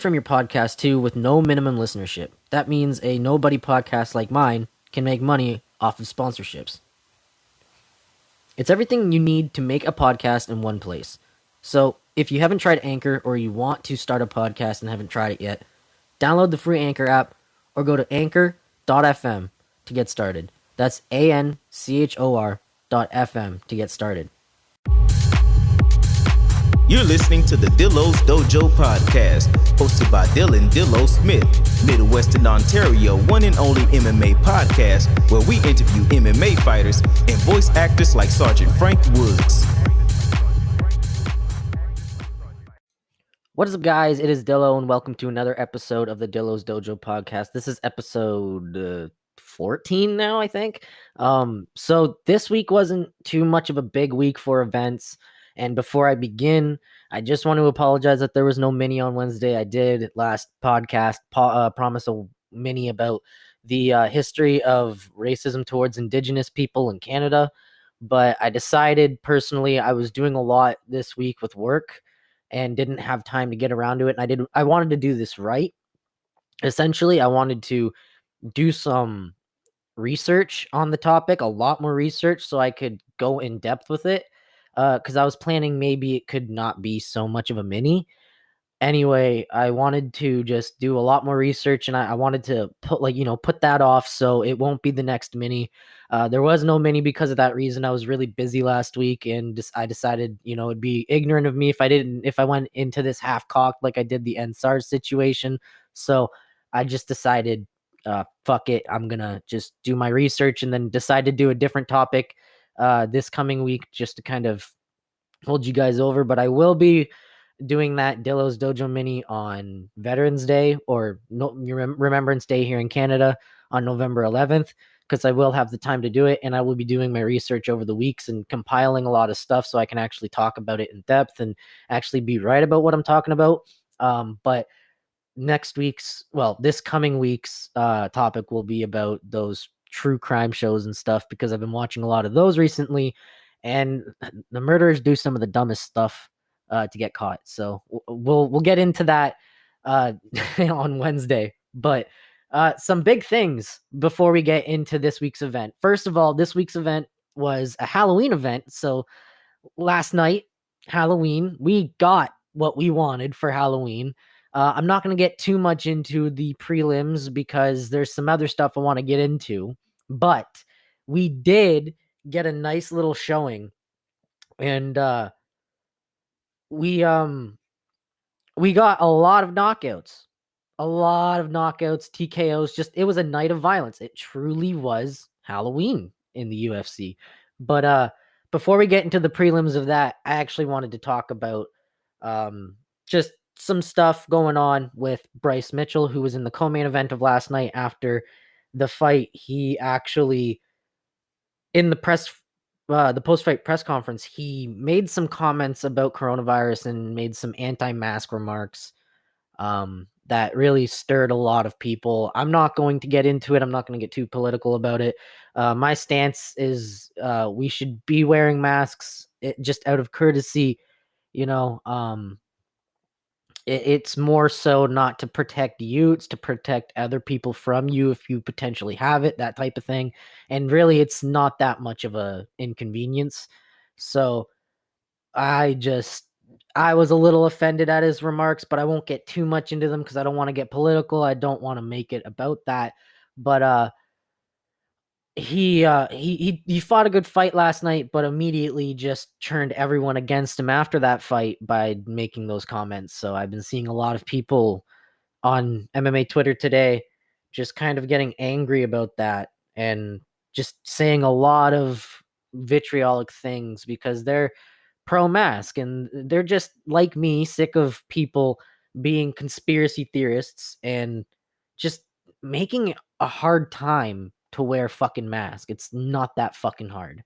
from your podcast too with no minimum listenership. That means a nobody podcast like mine can make money off of sponsorships. It's everything you need to make a podcast in one place. So if you haven't tried Anchor or you want to start a podcast and haven't tried it yet, download the free Anchor app or go to anchor.fm to get started. That's ANCHOR.fm to get started. You're listening to the Dillo's Dojo podcast, hosted by Dylan Dillo Smith, Midwestern Ontario one and only MMA podcast, where we interview MMA fighters and voice actors like Sergeant Frank Woods. What is up, guys? It is Dillo, and welcome to another episode of the Dillo's Dojo podcast. This is episode 14 now, I think. So this week wasn't too much of a big week for events. And before I begin, I just want to apologize that there was no mini on Wednesday. I did last podcast promise a mini about the history of racism towards Indigenous people in Canada. But I decided personally I was doing a lot this week with work and didn't have time to get around to it. And I wanted to do this right. Essentially, I wanted to do some research on the topic, a lot more research, so I could go in depth with it. Because I was planning maybe it could not be so much of a mini. Anyway, I wanted to just do a lot more research, and I wanted to put that off so it won't be the next mini. There was no mini because of that reason. I was really busy last week, and I decided, it'd be ignorant of me if I went into this half cocked like I did the NSARS situation. So I just decided, fuck it, I'm gonna just do my research and then decide to do a different topic this coming week just to kind of hold you guys over. But I will be doing that Dillo's Dojo mini on Veterans Day or Remembrance Day here in Canada on November 11th, because I will have the time to do it, and I will be doing my research over the weeks and compiling a lot of stuff so I can actually talk about it in depth and actually be right about what I'm talking about. But this coming week's topic will be about those true crime shows and stuff, because I've been watching a lot of those recently, and the murderers do some of the dumbest stuff to get caught. So we'll get into that on Wednesday. But some big things before we get into this week's event. First of all, this week's event was a Halloween event. So last night, Halloween, we got what we wanted for Halloween. I'm not going to get too much into the prelims because there's some other stuff I want to get into, but we did get a nice little showing, and we got a lot of knockouts, TKOs. It was a night of violence. It truly was Halloween in the UFC. But before we get into the prelims of that, I actually wanted to talk about just some stuff going on with Bryce Mitchell, who was in the co-main event of last night. After the fight, he actually, in the post-fight press conference, he made some comments about coronavirus and made some anti-mask remarks that really stirred a lot of people. I'm not going to get into it. I'm not going to get too political about it. My stance is we should be wearing masks just out of courtesy. It's more so not to protect you, it's to protect other people from you if you potentially have it, that type of thing. And really, it's not that much of a inconvenience. So I was a little offended at his remarks, but I won't get too much into them because I don't want to get political. I don't want to make it about that. But he fought a good fight last night, but immediately just turned everyone against him after that fight by making those comments. So I've been seeing a lot of people on MMA Twitter today just kind of getting angry about that and just saying a lot of vitriolic things because they're pro-mask and they're just like me, sick of people being conspiracy theorists and just making a hard time to wear fucking mask. It's not that fucking hard.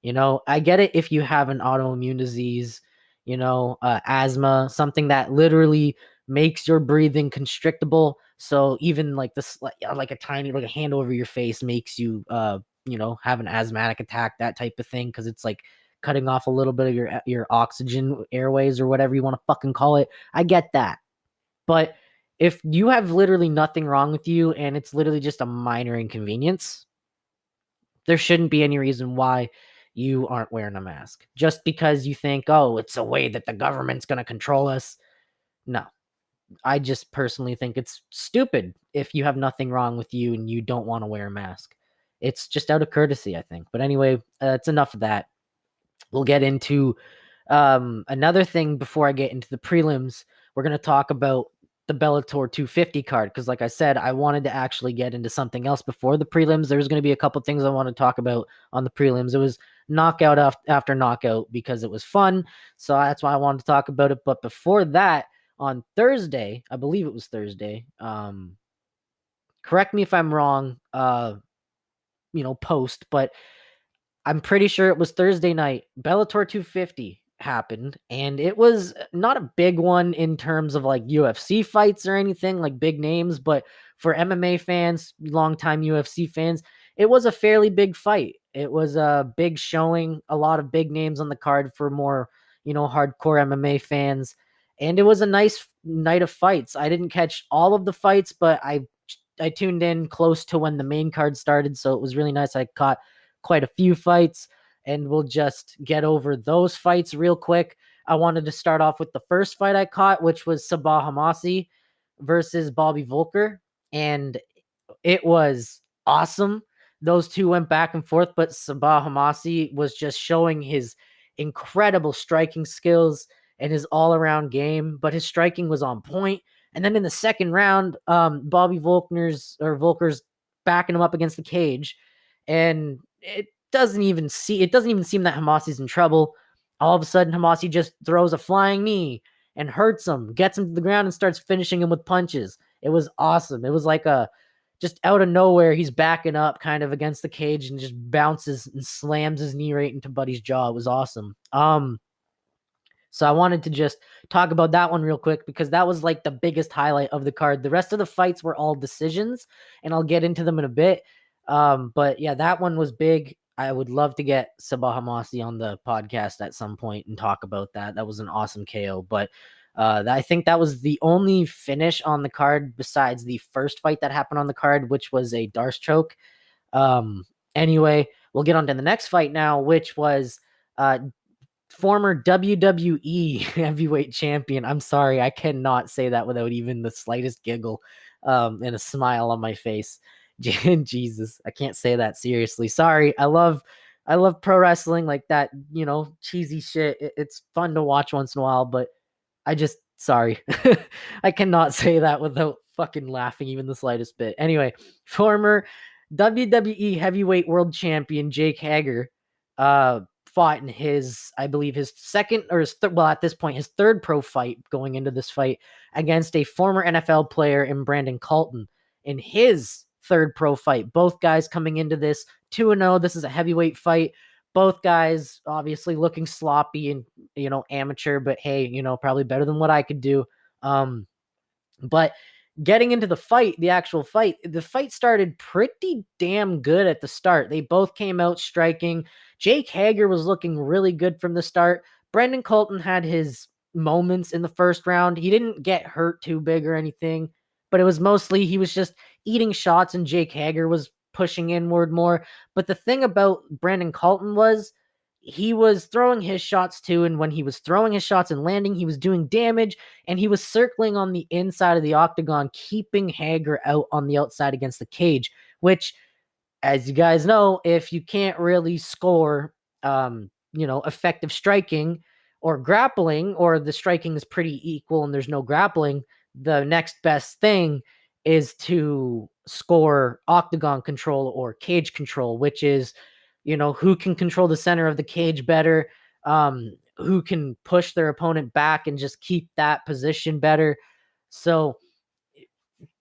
I get it if you have an autoimmune disease, asthma, something that literally makes your breathing constrictible. So even like this, like a hand over your face makes you, have an asthmatic attack, that type of thing. Cause it's like cutting off a little bit of your oxygen airways or whatever you want to fucking call it. I get that. But if you have literally nothing wrong with you and it's literally just a minor inconvenience, there shouldn't be any reason why you aren't wearing a mask. Just because you think, oh, it's a way that the government's going to control us. No, I just personally think it's stupid if you have nothing wrong with you and you don't want to wear a mask. It's just out of courtesy, I think. But anyway, it's enough of that. We'll get into another thing before I get into the prelims. We're going to talk about the Bellator 250 card because, like I said, I wanted to actually get into something else before the prelims. There's going to be a couple things I want to talk about on the prelims. It was knockout after knockout because it was fun, so that's why I wanted to talk about it. But before that, on Thursday, I believe it was Thursday. Correct me if I'm wrong. Post, but I'm pretty sure it was Thursday night. Bellator 250 happened, and it was not a big one in terms of like UFC fights or anything like big names, but for MMA fans, longtime UFC fans, it was a fairly big fight. It was a big showing, a lot of big names on the card for more, hardcore MMA fans, and it was a nice night of fights. I didn't catch all of the fights, but I tuned in close to when the main card started, so it was really nice. I caught quite a few fights, and we'll just get over those fights real quick. I wanted to start off with the first fight I caught, which was Saba Hamasi versus Bobby Volker, and it was awesome. Those two went back and forth, but Sabah Hamasi was just showing his incredible striking skills and his all-around game, but his striking was on point. And then in the second round, Bobby Volker's backing him up against the cage, and it doesn't even seem that Hamasi's in trouble. All of a sudden, Hamasi just throws a flying knee and hurts him, gets him to the ground, and starts finishing him with punches. It was awesome. It was like just out of nowhere, he's backing up kind of against the cage and just bounces and slams his knee right into Buddy's jaw. It was awesome. So I wanted to just talk about that one real quick because that was like the biggest highlight of the card. The rest of the fights were all decisions, and I'll get into them in a bit. But yeah, that one was big. I would love to get Sabah Hamasi on the podcast at some point and talk about that. That was an awesome KO. But I think that was the only finish on the card besides the first fight that happened on the card, which was a Darce choke. Anyway, we'll get on to the next fight now, which was former WWE heavyweight champion. I'm sorry, I cannot say that without even the slightest giggle and a smile on my face. Jesus, I can't say that seriously. Sorry. I love pro wrestling, like that, cheesy shit. It's fun to watch once in a while, but sorry. I cannot say that without fucking laughing even the slightest bit. Anyway, former WWE heavyweight world champion Jake Hager fought in his, I believe his second or his at this point, his third pro fight going into this fight against a former NFL player in Brandon Colton in his third pro fight. Both guys coming into this 2-0. This is a heavyweight fight. Both guys obviously looking sloppy and, amateur, but hey, probably better than what I could do. But getting into the actual fight, the fight started pretty damn good at the start. They both came out striking. Jake Hager was looking really good from the start. Brendan Colton had his moments in the first round. He didn't get hurt too big or anything, but it was mostly he was just eating shots and Jake Hager was pushing inward more. But the thing about Brandon Colton was he was throwing his shots too, and when he was throwing his shots and landing, he was doing damage, and he was circling on the inside of the octagon, keeping Hager out on the outside against the cage, which, as you guys know, if you can't really score, effective striking or grappling, or the striking is pretty equal and there's no grappling, the next best thing is to score octagon control or cage control, which is, who can control the center of the cage better, who can push their opponent back and just keep that position better. So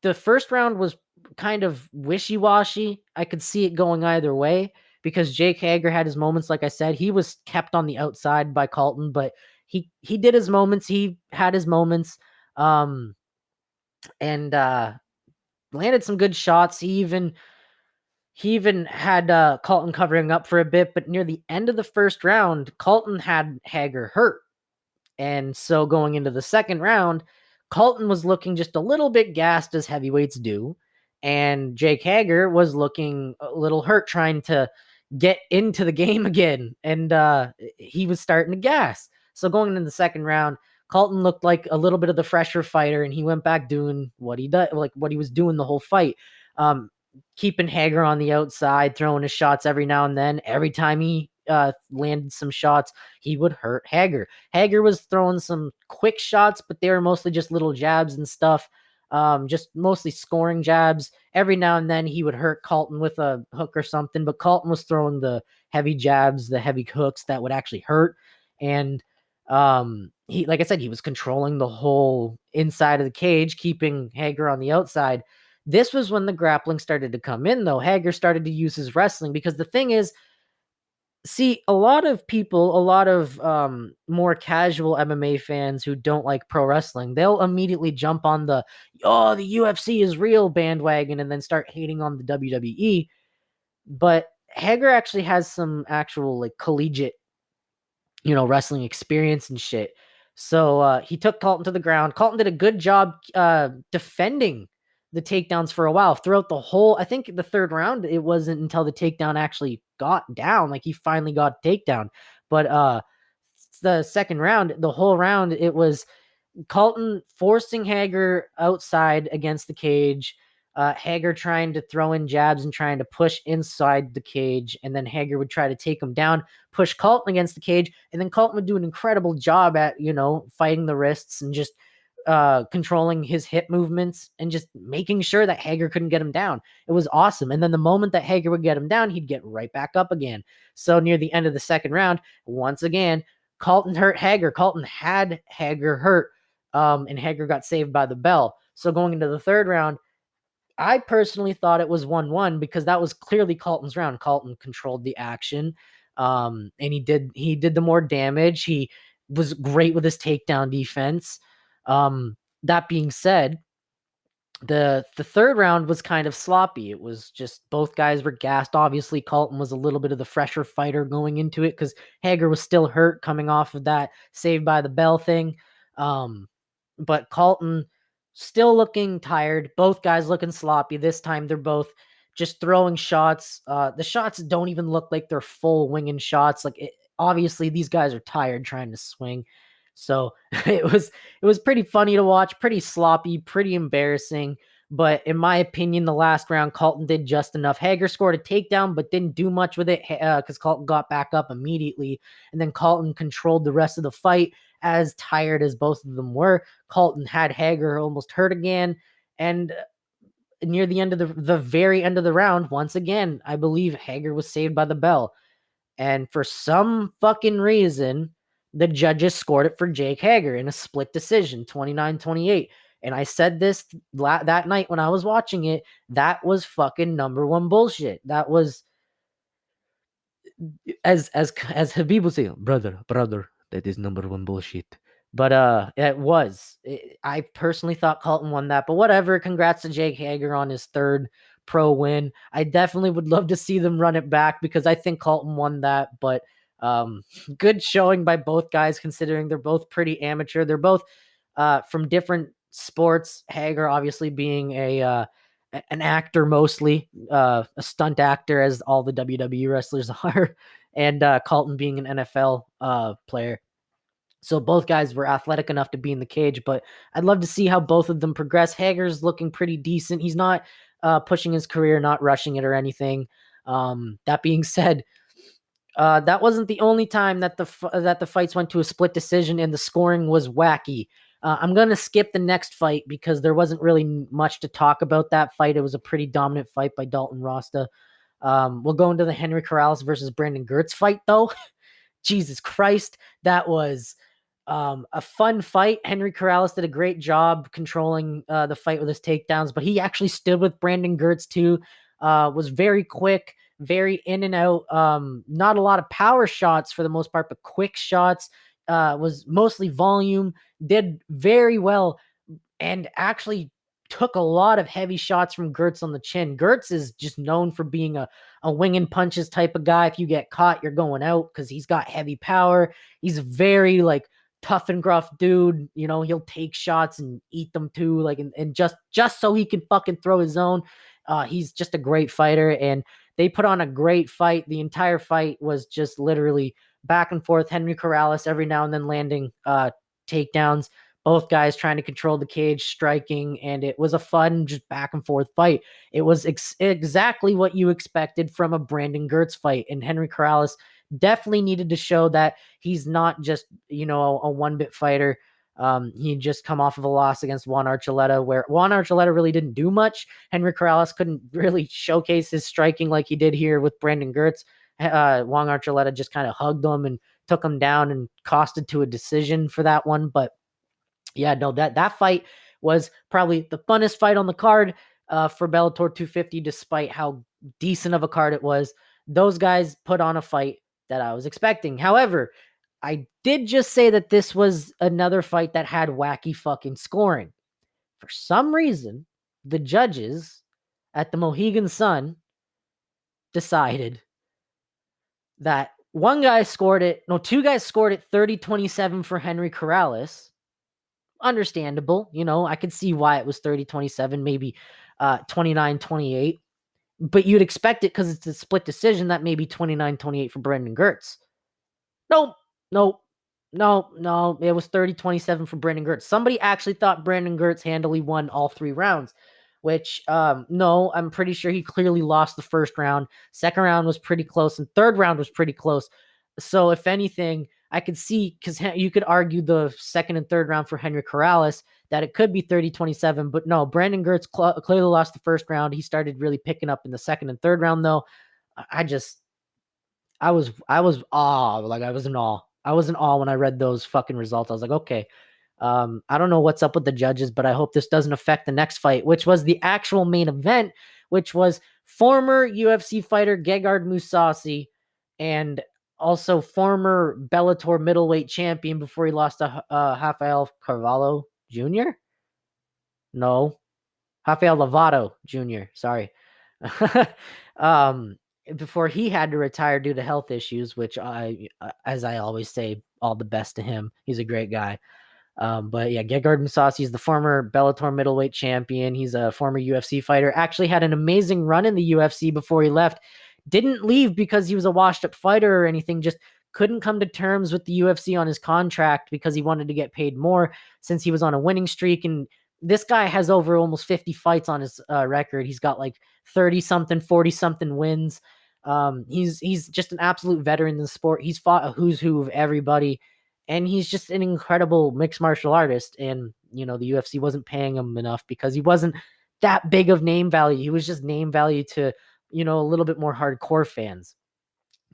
the first round was kind of wishy-washy. I could see it going either way because Jake Hager had his moments. Like I said, he was kept on the outside by Colton, but he did his moments. He had his moments, and landed some good shots. He even had Colton covering up for a bit, but near the end of the first round, Colton had Hager hurt. And so going into the second round, Colton was looking just a little bit gassed as heavyweights do, and Jake Hager was looking a little hurt trying to get into the game again, and he was starting to gas. So going into the second round, Colton looked like a little bit of the fresher fighter, and he went back doing what he did, like what he was doing the whole fight. Keeping Hager on the outside, throwing his shots every now and then. Every time he landed some shots, he would hurt Hager. Hager was throwing some quick shots, but they were mostly just little jabs and stuff. Just mostly scoring jabs. Every now and then he would hurt Colton with a hook or something, but Colton was throwing the heavy jabs, the heavy hooks that would actually hurt. And he, like I said, he was controlling the whole inside of the cage, keeping Hager on the outside. This was when the grappling started to come in, though. Hager started to use his wrestling, because the thing is, see, a lot of people, a lot of more casual MMA fans who don't like pro wrestling, they'll immediately jump on the UFC is real bandwagon and then start hating on the WWE. But Hager actually has some actual like collegiate, wrestling experience and shit. So he took Colton to the ground. Colton did a good job defending the takedowns for a while throughout the whole. I think the third round, it wasn't until the takedown actually got down, like he finally got a takedown. But the second round, the whole round, it was Colton forcing Hager outside against the cage. Hager trying to throw in jabs and trying to push inside the cage, and then Hager would try to take him down, push Colton against the cage, and then Colton would do an incredible job at, fighting the wrists and just controlling his hip movements and just making sure that Hager couldn't get him down. It was awesome. And then the moment that Hager would get him down, he'd get right back up again. So near the end of the second round, once again, Colton hurt Hager. Colton had Hager hurt, and Hager got saved by the bell. So going into the third round, I personally thought it was 1-1 because that was clearly Colton's round. Colton controlled the action, and he did the more damage. He was great with his takedown defense. That being said, the third round was kind of sloppy. It was just both guys were gassed. Obviously, Colton was a little bit of the fresher fighter going into it because Hager was still hurt coming off of that saved by the bell thing. But Colton still looking tired. Both guys looking sloppy. This time they're both just throwing shots. The shots don't even look like they're full winging shots. Obviously these guys are tired trying to swing. So it was pretty funny to watch, pretty sloppy, pretty embarrassing. But in my opinion, the last round, Colton did just enough. Hager scored a takedown, but didn't do much with it because Colton got back up immediately. And then Colton controlled the rest of the fight. As tired as both of them were, Colton had Hager almost hurt again. And near the end of the very end of the round, once again, I believe Hager was saved by the bell. And for some fucking reason, the judges scored it for Jake Hager in a split decision, 29-28. And I said this that night when I was watching it, that was fucking number one bullshit. That was, as Habib would say, brother, that is number one bullshit. But it was. I personally thought Colton won that, but whatever. Congrats to Jake Hager on his third pro win. I definitely would love to see them run it back because I think Colton won that, but good showing by both guys considering they're both pretty amateur. They're both from different sports. Hager obviously being an actor mostly, a stunt actor as all the WWE wrestlers are, and Colton being an NFL player. So both guys were athletic enough to be in the cage, but I'd love to see how both of them progress. Hager's looking pretty decent. He's not pushing his career, not rushing it or anything. That being said, that wasn't the only time that the fights went to a split decision and the scoring was wacky. I'm going to skip the next fight because there wasn't really much to talk about that fight. It was a pretty dominant fight by Dalton Rasta. We'll go into the Henry Corrales versus Brandon Gertz fight, though. Jesus Christ, that was a fun fight. Henry Corrales did a great job controlling the fight with his takedowns, but he actually stood with Brandon Gertz too. Was very quick, very in and out. Not a lot of power shots for the most part, but quick shots. Was mostly volume. Did very well, and actually took a lot of heavy shots from Gertz on the chin. Gertz is just known for being a wing and punches type of guy. If you get caught, you're going out because he's got heavy power. He's very tough and gruff dude. He'll take shots and eat them too, like, and just so he can fucking throw his own. He's just a great fighter, and they put on a great fight. The entire fight was just literally back and forth. Henry Corrales every now and then landing takedowns. Both guys trying to control the cage, striking, and it was a fun, just back and forth fight. It was exactly what you expected from a Brandon Girtz fight, and Henry Corrales definitely needed to show that he's not just, a one-bit fighter. He just come off of a loss against Juan Archuleta, where Juan Archuleta really didn't do much. Henry Corrales couldn't really showcase his striking like he did here with Brandon Girtz. Juan Archuleta just kind of hugged him and took him down and costed to a decision for that one. But yeah, no, that fight was probably the funnest fight on the card for Bellator 250, despite how decent of a card it was. Those guys put on a fight that I was expecting. However, I did just say that this was another fight that had wacky fucking scoring. For some reason, the judges at the Mohegan Sun decided that two guys scored it 30-27 for Henry Corrales. Understandable. I could see why it was 30-27, maybe 29-28. But you'd expect it because it's a split decision that maybe 29-28 for Brandon Girtz. Nope. It was 30-27 for Brandon Girtz. Somebody actually thought Brandon Girtz handily won all 3 rounds, which, no, I'm pretty sure he clearly lost the first round. Second round was pretty close, and third round was pretty close. So if anything, I could see, because you could argue the second and third round for Henry Corrales, that it could be 30-27, but no, Brandon Girtz clearly lost the first round. He started really picking up in the second and third round, though. I was awe. Like, I was in awe. I was in awe when I read those fucking results. I was like, okay, I don't know what's up with the judges, but I hope this doesn't affect the next fight, which was the actual main event, which was former UFC fighter Gegard Mousasi and also former Bellator middleweight champion before he lost to Rafael Carvalho Jr. No, Rafael Lovato Jr. Sorry. Before he had to retire due to health issues, which as I always say, all the best to him. He's a great guy. But yeah, Gegard Mousasi is the former Bellator middleweight champion. He's a former UFC fighter. Actually had an amazing run in the UFC before he left. Didn't leave because he was a washed up fighter or anything. Just couldn't come to terms with the UFC on his contract because he wanted to get paid more since he was on a winning streak. And this guy has over almost 50 fights on his record. He's got like 30 something, 40 something wins. He's just an absolute veteran in the sport. He's fought a who's who of everybody, and he's just an incredible mixed martial artist. And, the UFC wasn't paying him enough because he wasn't that big of name value. He was just name value to, a little bit more hardcore fans,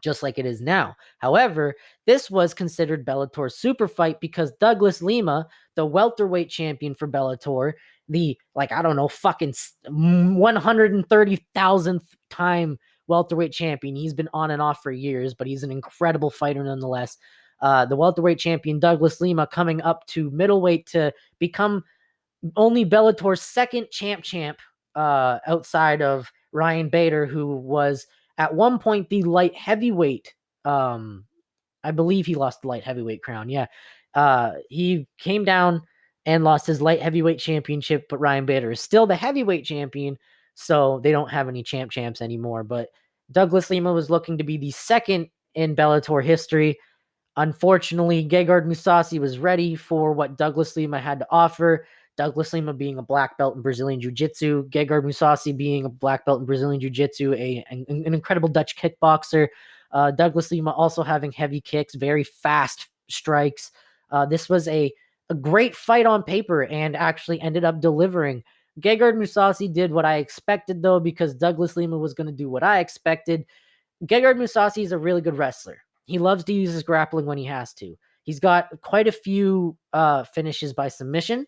just like it is now. However, this was considered Bellator's super fight because Douglas Lima, the welterweight champion for Bellator, the, fucking 130,000th time welterweight champion. He's been on and off for years, but he's an incredible fighter nonetheless. The welterweight champion Douglas Lima coming up to middleweight to become only Bellator's second champ outside of Ryan Bader, who was at one point the light heavyweight. I believe he lost the light heavyweight crown. Yeah. He came down and lost his light heavyweight championship, but Ryan Bader is still the heavyweight champion. So they don't have any champs anymore. But Douglas Lima was looking to be the second in Bellator history. Unfortunately, Gegard Mousasi was ready for what Douglas Lima had to offer. Douglas Lima being a black belt in Brazilian Jiu-Jitsu, Gegard Mousasi being a black belt in Brazilian Jiu-Jitsu, an incredible Dutch kickboxer. Douglas Lima also having heavy kicks, very fast strikes. This was a great fight on paper and actually ended up delivering. Gegard Mousasi did what I expected, though, because Douglas Lima was going to do what I expected. Gegard Mousasi is a really good wrestler. He loves to use his grappling when he has to. He's got quite a few finishes by submission,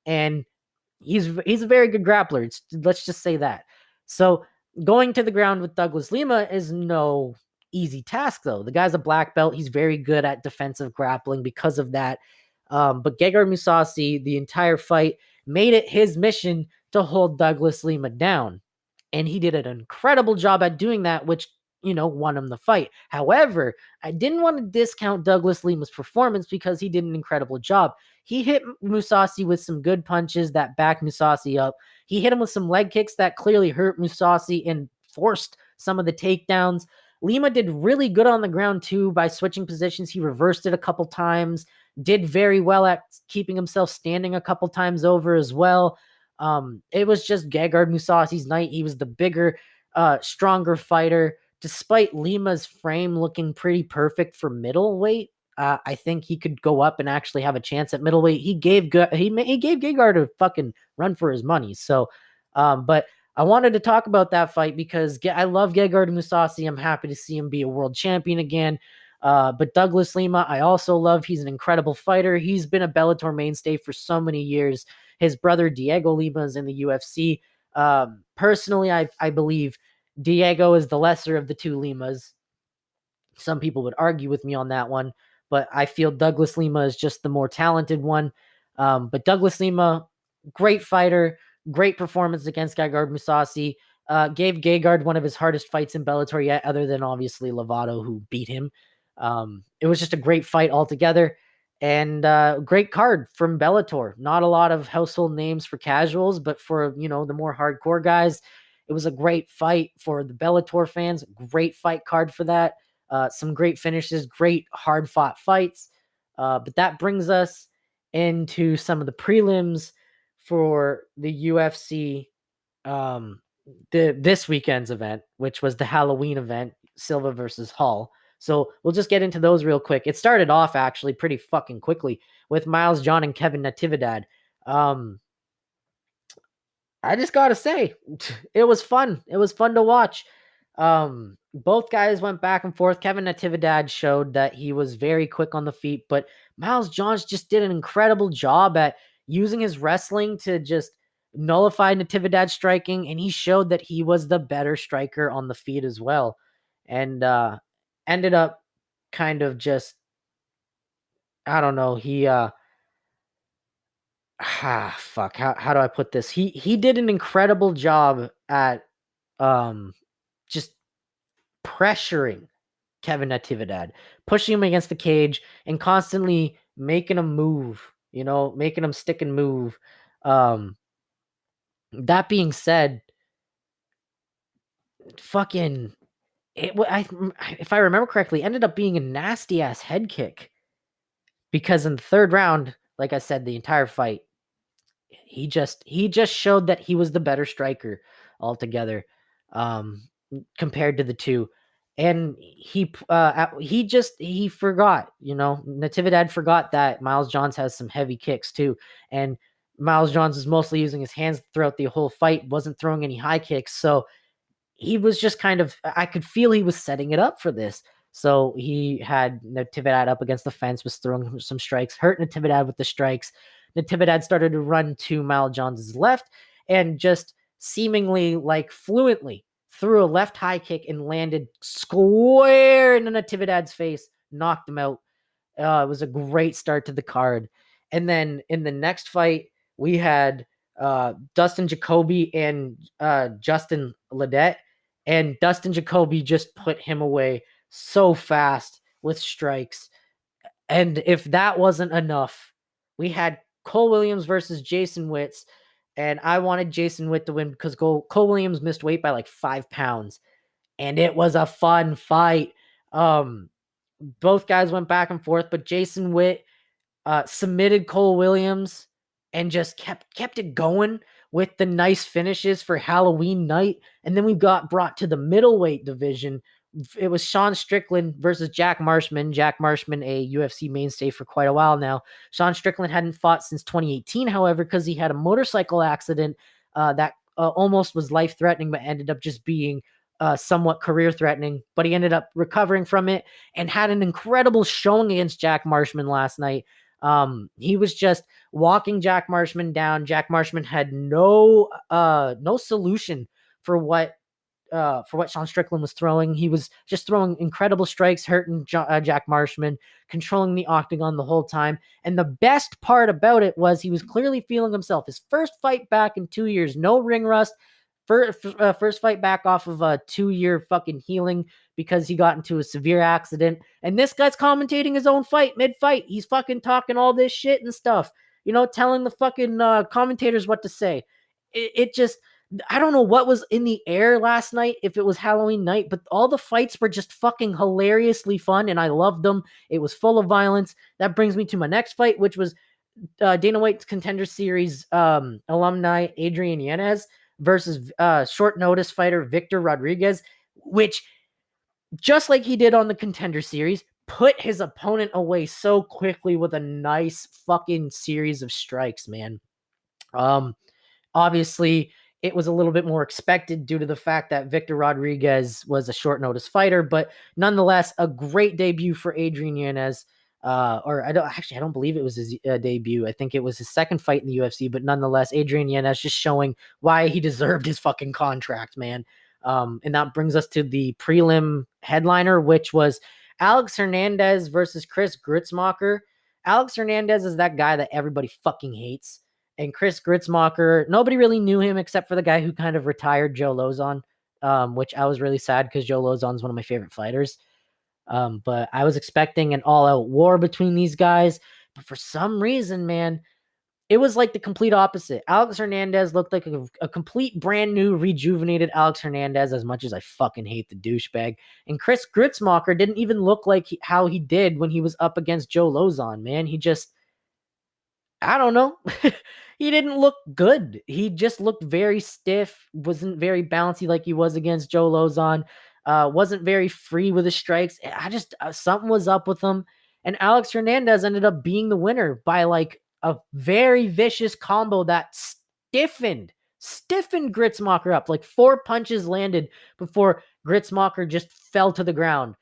and he's a very good grappler. Let's just say that. So going to the ground with Douglas Lima is no easy task, though. The guy's a black belt. He's very good at defensive grappling because of that. But Gegard Mousasi, the entire fight, made it his mission to hold Douglas Lima down. And he did an incredible job at doing that, which won him the fight. However, I didn't want to discount Douglas Lima's performance because he did an incredible job. He hit Mousasi with some good punches that backed Mousasi up. He hit him with some leg kicks that clearly hurt Mousasi and forced some of the takedowns. Lima did really good on the ground too by switching positions. He reversed it a couple times, did very well at keeping himself standing a couple times over as well. It was just Gegard Mousasi's night. He was the bigger, stronger fighter. Despite Lima's frame looking pretty perfect for middleweight, I think he could go up and actually have a chance at middleweight. He gave Gegard a fucking run for his money. So, but I wanted to talk about that fight because I love Gegard Mousasi. I'm happy to see him be a world champion again. But Douglas Lima, I also love. He's an incredible fighter. He's been a Bellator mainstay for so many years. His brother Thiego Lima is in the UFC. Personally, I believe Thiego is the lesser of the two Limas. Some people would argue with me on that one, but I feel Douglas Lima is just the more talented one. But Douglas Lima, great fighter, great performance against Gegard Mousasi. Gave Gegard one of his hardest fights in Bellator yet, other than obviously Lovato, who beat him. It was just a great fight altogether. And great card from Bellator. Not a lot of household names for casuals, but for, the more hardcore guys, it was a great fight for the Bellator fans. Great fight card for that. Some great finishes, great hard-fought fights. But that brings us into some of the prelims for the UFC this weekend's event, which was the Halloween event, Silva versus Hall. So we'll just get into those real quick. It started off actually pretty fucking quickly with Miles John and Kevin Natividad. I just gotta say, it was fun. It was fun to watch. Both guys went back and forth. Kevin Natividad showed that he was very quick on the feet, but Miles Johns just did an incredible job at using his wrestling to just nullify Natividad's striking, and he showed that he was the better striker on the feet as well. And ended up kind of just, I don't know, he fuck, how do I put this? He did an incredible job at just pressuring Kevin Natividad, pushing him against the cage and constantly making him move, making him stick and move. That being said, fucking if I remember correctly, ended up being a nasty ass head kick, because in the third round, like I said, the entire fight, he just showed that he was the better striker altogether, compared to the two. And he forgot, Natividad forgot that Miles Johns has some heavy kicks too. And Miles Johns is mostly using his hands throughout the whole fight, wasn't throwing any high kicks. So he was just I could feel he was setting it up for this. So he had Natividad up against the fence, was throwing some strikes, hurt Natividad with the strikes. Natividad started to run to Miles Johns' left and just seemingly fluently threw a left high kick and landed square in Natividad's face, knocked him out. It was a great start to the card. And then in the next fight, we had Dustin Jacoby and Justin Ledet, and Dustin Jacoby just put him away so fast with strikes. And if that wasn't enough, we had Cole Williams versus Jason Witz, and I wanted Jason Witt to win because Cole Williams missed weight by 5 pounds, and it was a fun fight. Both guys went back and forth, but Jason Witt submitted Cole Williams and just kept it going with the nice finishes for Halloween night. And then we got brought to the middleweight division. It was Sean Strickland versus Jack Marshman. Jack Marshman, a UFC mainstay for quite a while now. Sean Strickland hadn't fought since 2018, however, because he had a motorcycle accident that almost was life-threatening, but ended up just being somewhat career-threatening. But he ended up recovering from it and had an incredible showing against Jack Marshman last night. He was just walking Jack Marshman down. Jack Marshman had no solution for what Sean Strickland was throwing. He was just throwing incredible strikes, hurting Jack Marshman, controlling the octagon the whole time. And the best part about it was he was clearly feeling himself. His first fight back in 2 years, no ring rust, First fight back off of a 2-year fucking healing because he got into a severe accident. And this guy's commentating his own fight mid-fight. He's fucking talking all this shit and stuff, telling the fucking commentators what to say. It just, I don't know what was in the air last night, if it was Halloween night, but all the fights were just fucking hilariously fun, and I loved them. It was full of violence. That brings me to my next fight, which was Dana White's Contender Series alumni Adrian Yanez versus short notice fighter Victor Rodriguez, which, just like he did on the Contender Series, put his opponent away so quickly with a nice fucking series of strikes, man. Obviously, it was a little bit more expected due to the fact that Victor Rodriguez was a short notice fighter, but nonetheless, a great debut for Adrian Yanez. I don't believe it was his debut. I think it was his second fight in the UFC, but nonetheless, Adrian Yanez just showing why he deserved his fucking contract, man. And that brings us to the prelim headliner, which was Alex Hernandez versus Chris Gritzmaker. Alex Hernandez is that guy that everybody fucking hates. And Chris Gritzmaker, nobody really knew him except for the guy who kind of retired Joe Lozon, which I was really sad because Joe Lozon is one of my favorite fighters. But I was expecting an all-out war between these guys. But for some reason, man, it was like the complete opposite. Alex Hernandez looked like a complete brand new, rejuvenated Alex Hernandez, as much as I fucking hate the douchebag. And Chris Gritzmaker didn't even look like how he did when he was up against Joe Lozon, man. He just, I don't know. He didn't look good. He just looked very stiff, wasn't very bouncy like he was against Joe Lozon, wasn't very free with his strikes. I just, something was up with him. And Alex Hernandez ended up being the winner by like a very vicious combo that stiffened Gritzmaker up. Like 4 punches landed before Gritzmaker just fell to the ground.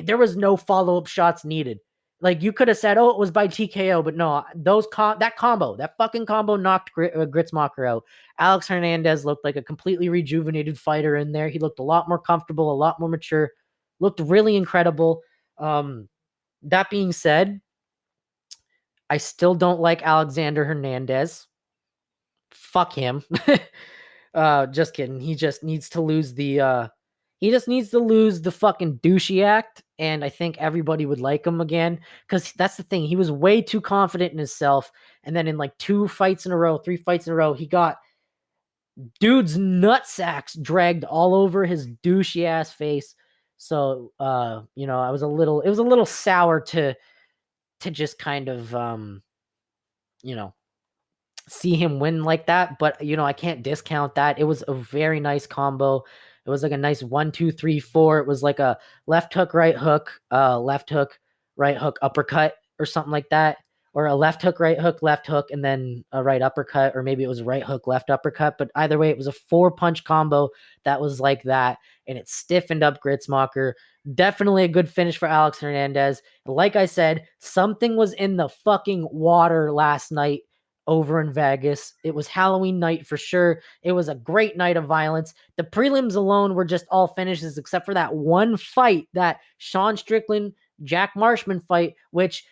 There was no follow-up shots needed. Like, you could have said, oh, it was by TKO, but no, that fucking combo knocked Gritzmaker out. Alex Hernandez looked like a completely rejuvenated fighter in there. He looked a lot more comfortable, a lot more mature, looked really incredible. That being said, I still don't like Alexander Hernandez. Fuck him. Just kidding. He just needs to lose the fucking douchey act, and I think everybody would like him again, because that's the thing. He was way too confident in himself, and then in like 3 fights in a row, he got dude's nutsacks dragged all over his douchey ass face. So, it was a little sour to just kind of, see him win like that, but I can't discount that. It was a very nice combo. It was like a nice 1, 2, 3, 4. It was like a left hook, right hook, right hook, uppercut, or something like that. Or a left hook, left hook, and then a right uppercut, or maybe it was a right hook, left uppercut. But either way, it was a 4-punch combo that was like that, and it stiffened up Gritzmaker. Definitely a good finish for Alex Hernandez. Like I said, something was in the fucking water last night over in Vegas. It was Halloween night for sure. It was a great night of violence. The prelims alone were just all finishes except for that one fight, that Sean Strickland, Jack Marshman fight, which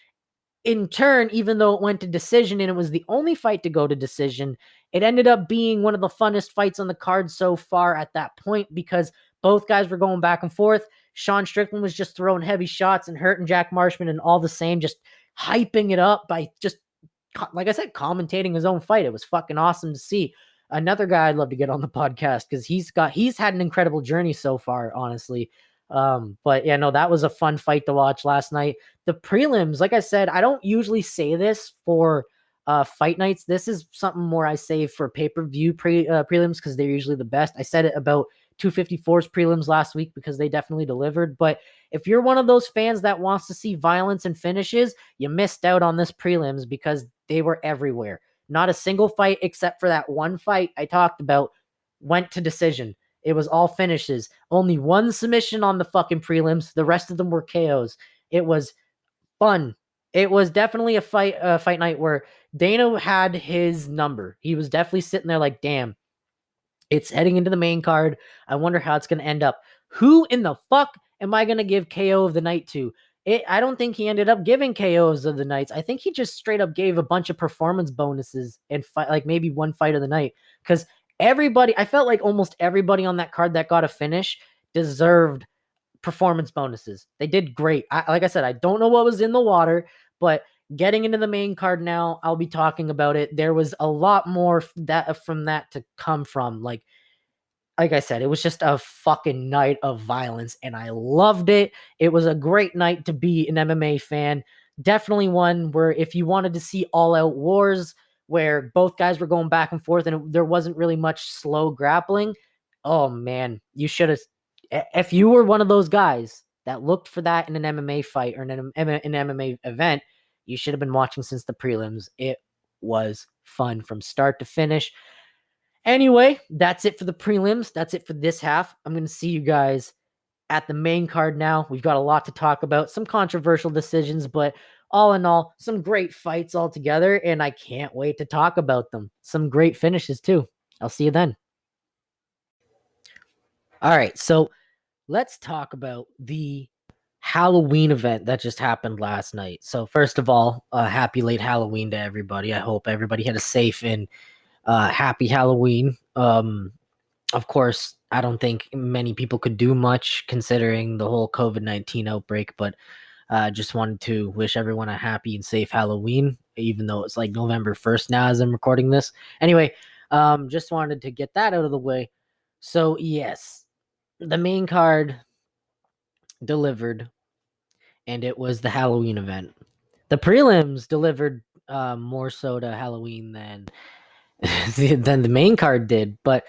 in turn, even though it went to decision and it was the only fight to go to decision, it ended up being one of the funnest fights on the card so far at that point, because both guys were going back and forth. Sean Strickland was just throwing heavy shots and hurting Jack Marshman, and all the same, just hyping it up by just, like I said, commentating his own fight. It was fucking awesome to see. Another guy I'd love to get on the podcast, because he's had an incredible journey so far, honestly. But yeah, no, that was a fun fight to watch last night. The prelims, like I said, I don't usually say this for fight nights. This is something more I save for pay-per-view prelims, because they're usually the best. I said it about 254's prelims last week because they definitely delivered. But if you're one of those fans that wants to see violence and finishes, you missed out on this prelims, because they were everywhere. Not a single fight except for that one fight I talked about went to decision. It was all finishes. Only one submission on the fucking prelims. The rest of them were KOs. It was fun. It was definitely a fight night where Dana had his number. He was definitely sitting there like, damn, it's heading into the main card. I wonder how it's going to end up. Who in the fuck am I going to give KO of the night to? I don't think he ended up giving KOs of the nights. I think he just straight up gave a bunch of performance bonuses and like maybe one fight of the night, because I felt like almost everybody on that card that got a finish deserved performance bonuses. They did great. Like I said, I don't know what was in the water, but getting into the main card now, I'll be talking about it. There was a lot more from that to come from. Like I said, it was just a fucking night of violence, and I loved it. It was a great night to be an MMA fan. Definitely one where if you wanted to see all-out wars where both guys were going back and forth and there wasn't really much slow grappling, oh man, you should have. If you were one of those guys that looked for that in an MMA fight or an MMA event, you should have been watching since the prelims. It was fun from start to finish. Anyway, that's it for the prelims. That's it for this half. I'm going to see you guys at the main card now. We've got a lot to talk about, some controversial decisions, but all in all, some great fights all together, and I can't wait to talk about them. Some great finishes too. I'll see you then. All right, so let's talk about the Halloween event that just happened last night. So first of all, happy late Halloween to everybody. I hope everybody had a safe and happy Halloween. Of course, I don't think many people could do much considering the whole COVID-19 outbreak, but just wanted to wish everyone a happy and safe Halloween, even though it's like November 1st now as I'm recording this. Anyway, just wanted to get that out of the way. So yes, the main card delivered, and it was the Halloween event. The prelims delivered more so to Halloween than than the main card did, but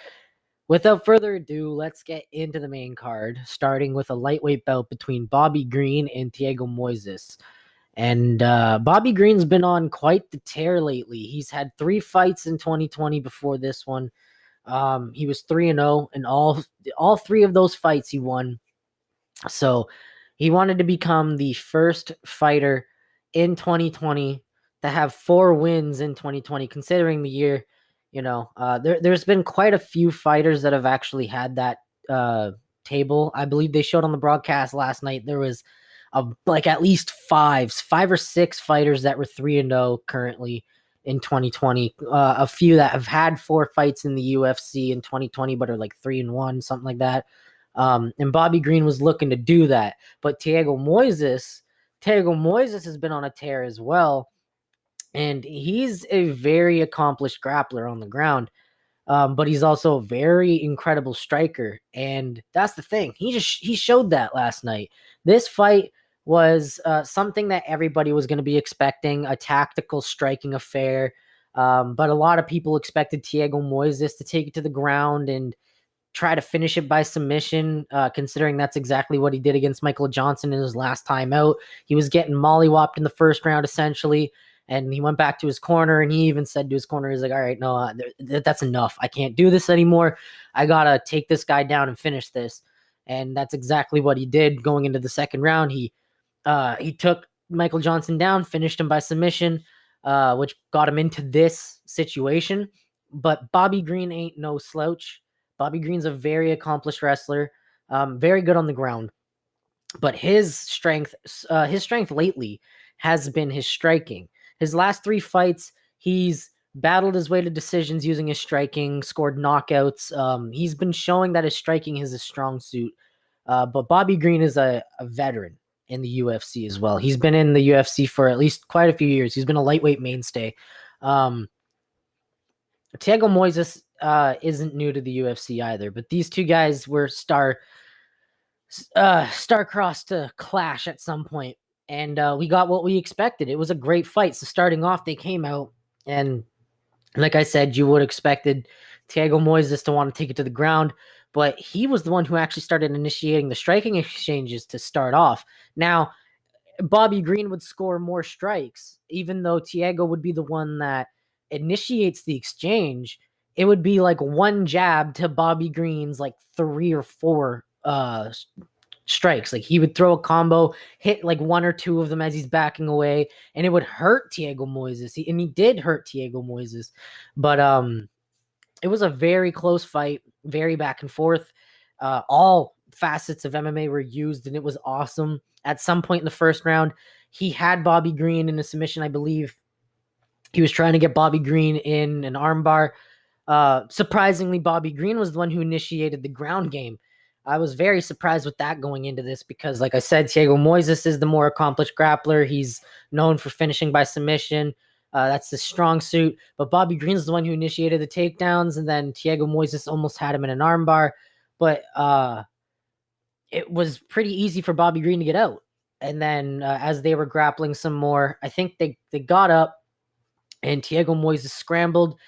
without further ado, let's get into the main card, starting with a lightweight bout between Bobby Green and Thiego Moises. And Bobby Green's been on quite the tear lately. He's had 3 fights in 2020 before this one. He was 3-0, and all 3 of those fights he won. So he wanted to become the first fighter in 2020 to have 4 wins in 2020, considering the year. There's been quite a few fighters that have actually had that table. I believe they showed on the broadcast last night. There was like at least 5 or 6 fighters that were 3-0 currently in 2020. A few that have had 4 fights in the UFC in 2020, but are like 3-1, something like that. And Bobby Green was looking to do that, but Thiego Moises has been on a tear as well. And he's a very accomplished grappler on the ground, but he's also a very incredible striker. And that's the thing. He showed that last night. This fight was something that everybody was going to be expecting, a tactical striking affair. But a lot of people expected Thiego Moises to take it to the ground and try to finish it by submission, considering that's exactly what he did against Michael Johnson in his last time out. He was getting mollywopped in the first round, essentially. And he went back to his corner, and he even said to his corner, he's like, all right, no, that's enough. I can't do this anymore. I got to take this guy down and finish this. And that's exactly what he did going into the second round. He took Michael Johnson down, finished him by submission, which got him into this situation. But Bobby Green ain't no slouch. Bobby Green's a very accomplished wrestler, very good on the ground. But his strength lately has been his striking. His last 3 fights, he's battled his way to decisions using his striking, scored knockouts. He's been showing that his striking is a strong suit. But Bobby Green is a veteran in the UFC as well. He's been in the UFC for at least quite a few years. He's been a lightweight mainstay. Thiego Moises isn't new to the UFC either, but these 2 guys were star-crossed to clash at some point. And we got what we expected. It was a great fight. So starting off, they came out, and like I said, you would have expected Thiego Moises to want to take it to the ground, but he was the one who actually started initiating the striking exchanges to start off. Now, Bobby Green would score more strikes, even though Thiego would be the one that initiates the exchange. It would be like 1 jab to Bobby Green's like 3 or 4 strikes. Like he would throw a combo, hit like 1 or 2 of them as he's backing away, and it would hurt Thiego Moises. He did hurt Thiego Moises, but it was a very close fight, very back and forth. All facets of MMA were used, and it was awesome. At some point in the first round, he had Bobby Green in a submission, I believe. He was trying to get Bobby Green in an armbar. Surprisingly, Bobby Green was the one who initiated the ground game. I was very surprised with that going into this because, like I said, Thiego Moises is the more accomplished grappler. He's known for finishing by submission. That's his strong suit. But Bobby Green's the one who initiated the takedowns, and then Thiego Moises almost had him in an armbar. But it was pretty easy for Bobby Green to get out. And then as they were grappling some more, I think they got up, and Thiego Moises scrambled.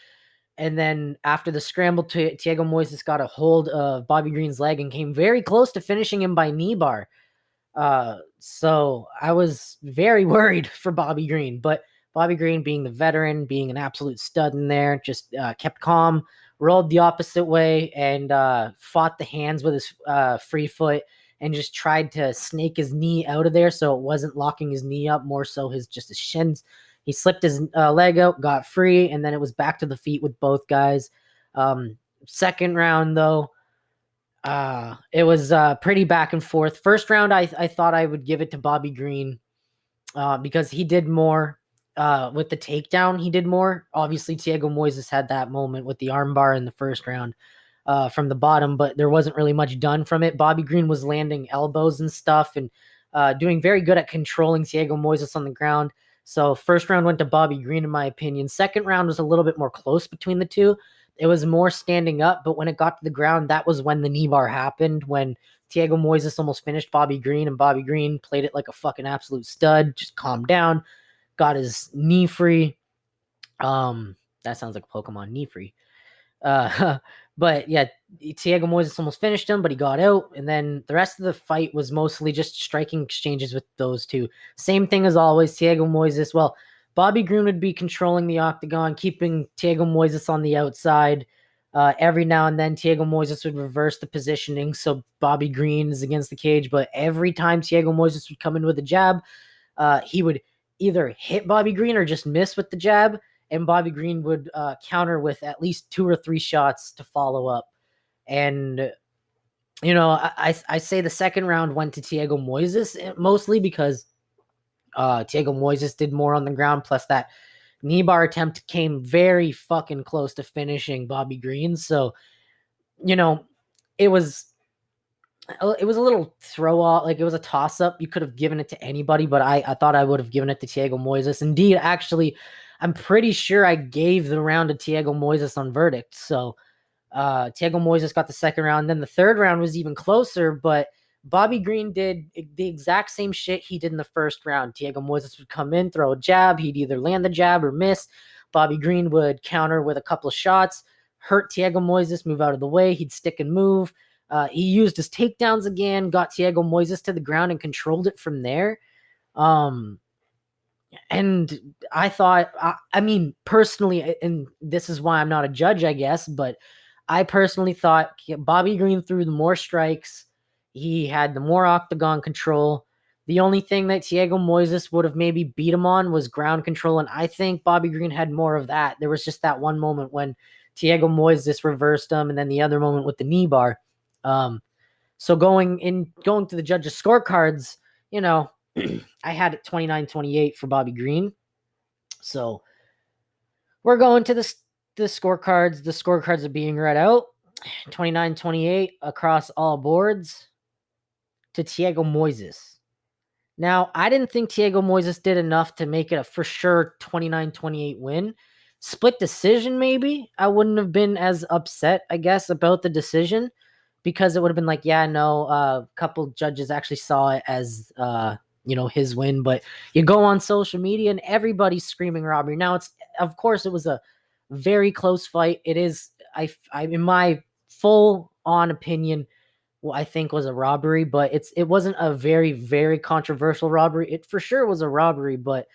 And then after the scramble, Thiego Moises got a hold of Bobby Green's leg and came very close to finishing him by knee bar. So I was very worried for Bobby Green, but Bobby Green, being the veteran, being an absolute stud in there, just kept calm, rolled the opposite way, and fought the hands with his free foot and just tried to snake his knee out of there so it wasn't locking his knee up, more so his shins. He slipped his leg out, got free, and then it was back to the feet with both guys. Second round, though, it was pretty back and forth. First round, I thought I would give it to Bobby Green because he did more with the takedown. He did more. Obviously, Thiego Moises had that moment with the armbar in the first round from the bottom, but there wasn't really much done from it. Bobby Green was landing elbows and stuff and doing very good at controlling Thiego Moises on the ground. So first round went to Bobby Green, in my opinion. Second round was a little bit more close between the two. It was more standing up, but when it got to the ground, that was when the knee bar happened, when Thiego Moises almost finished Bobby Green, and Bobby Green played it like a fucking absolute stud, just calmed down, got his knee free. That sounds like a Pokemon, knee free. But yeah, Thiego Moises almost finished him, but he got out. And then the rest of the fight was mostly just striking exchanges with those two. Same thing as always, Thiego Moises. Well, Bobby Green would be controlling the octagon, keeping Thiego Moises on the outside. Every now and then, Thiego Moises would reverse the positioning, so Bobby Green is against the cage. But every time Thiego Moises would come in with a jab, he would either hit Bobby Green or just miss with the jab, and Bobby Green would counter with at least 2 or 3 shots to follow up. And, you know, I say the second round went to Thiego Moises mostly because Thiego Moises did more on the ground, plus that knee bar attempt came very fucking close to finishing Bobby Green. So, you know, it was a little throw off, like it was a toss up. You could have given it to anybody, but I thought I would have given it to Thiego Moises. Indeed, actually, I'm pretty sure I gave the round to Thiego Moises on verdict. So Thiego Moises got the second round. Then the third round was even closer, but Bobby Green did the exact same shit he did in the first round. Thiego Moises would come in, throw a jab. He'd either land the jab or miss. Bobby Green would counter with a couple of shots, hurt Thiego Moises, move out of the way. He'd stick and move. He used his takedowns again, got Thiego Moises to the ground and controlled it from there. And I thought, I mean, personally, and this is why I'm not a judge, I guess, but I personally thought Bobby Green threw the more strikes. He had the more octagon control. The only thing that Thiego Moises would have maybe beat him on was ground control, and I think Bobby Green had more of that. There was just that one moment when Thiego Moises reversed him, and then the other moment with the knee bar. So going to the judges' scorecards, you know, I had it 29-28 for Bobby Green. So we're going to the scorecards. The scorecards are being read out. 29-28 across all boards to Thiego Moises. Now, I didn't think Thiego Moises did enough to make it a for sure 29-28 win. Split decision, maybe. I wouldn't have been as upset, I guess, about the decision because it would have been like, yeah, no, a couple judges actually saw it as, his win. But you go on social media and everybody's screaming robbery. Now, of course, it was a very close fight. It is, I in my full on opinion, I think was a robbery, but it wasn't a very, very controversial robbery. It for sure was a robbery, but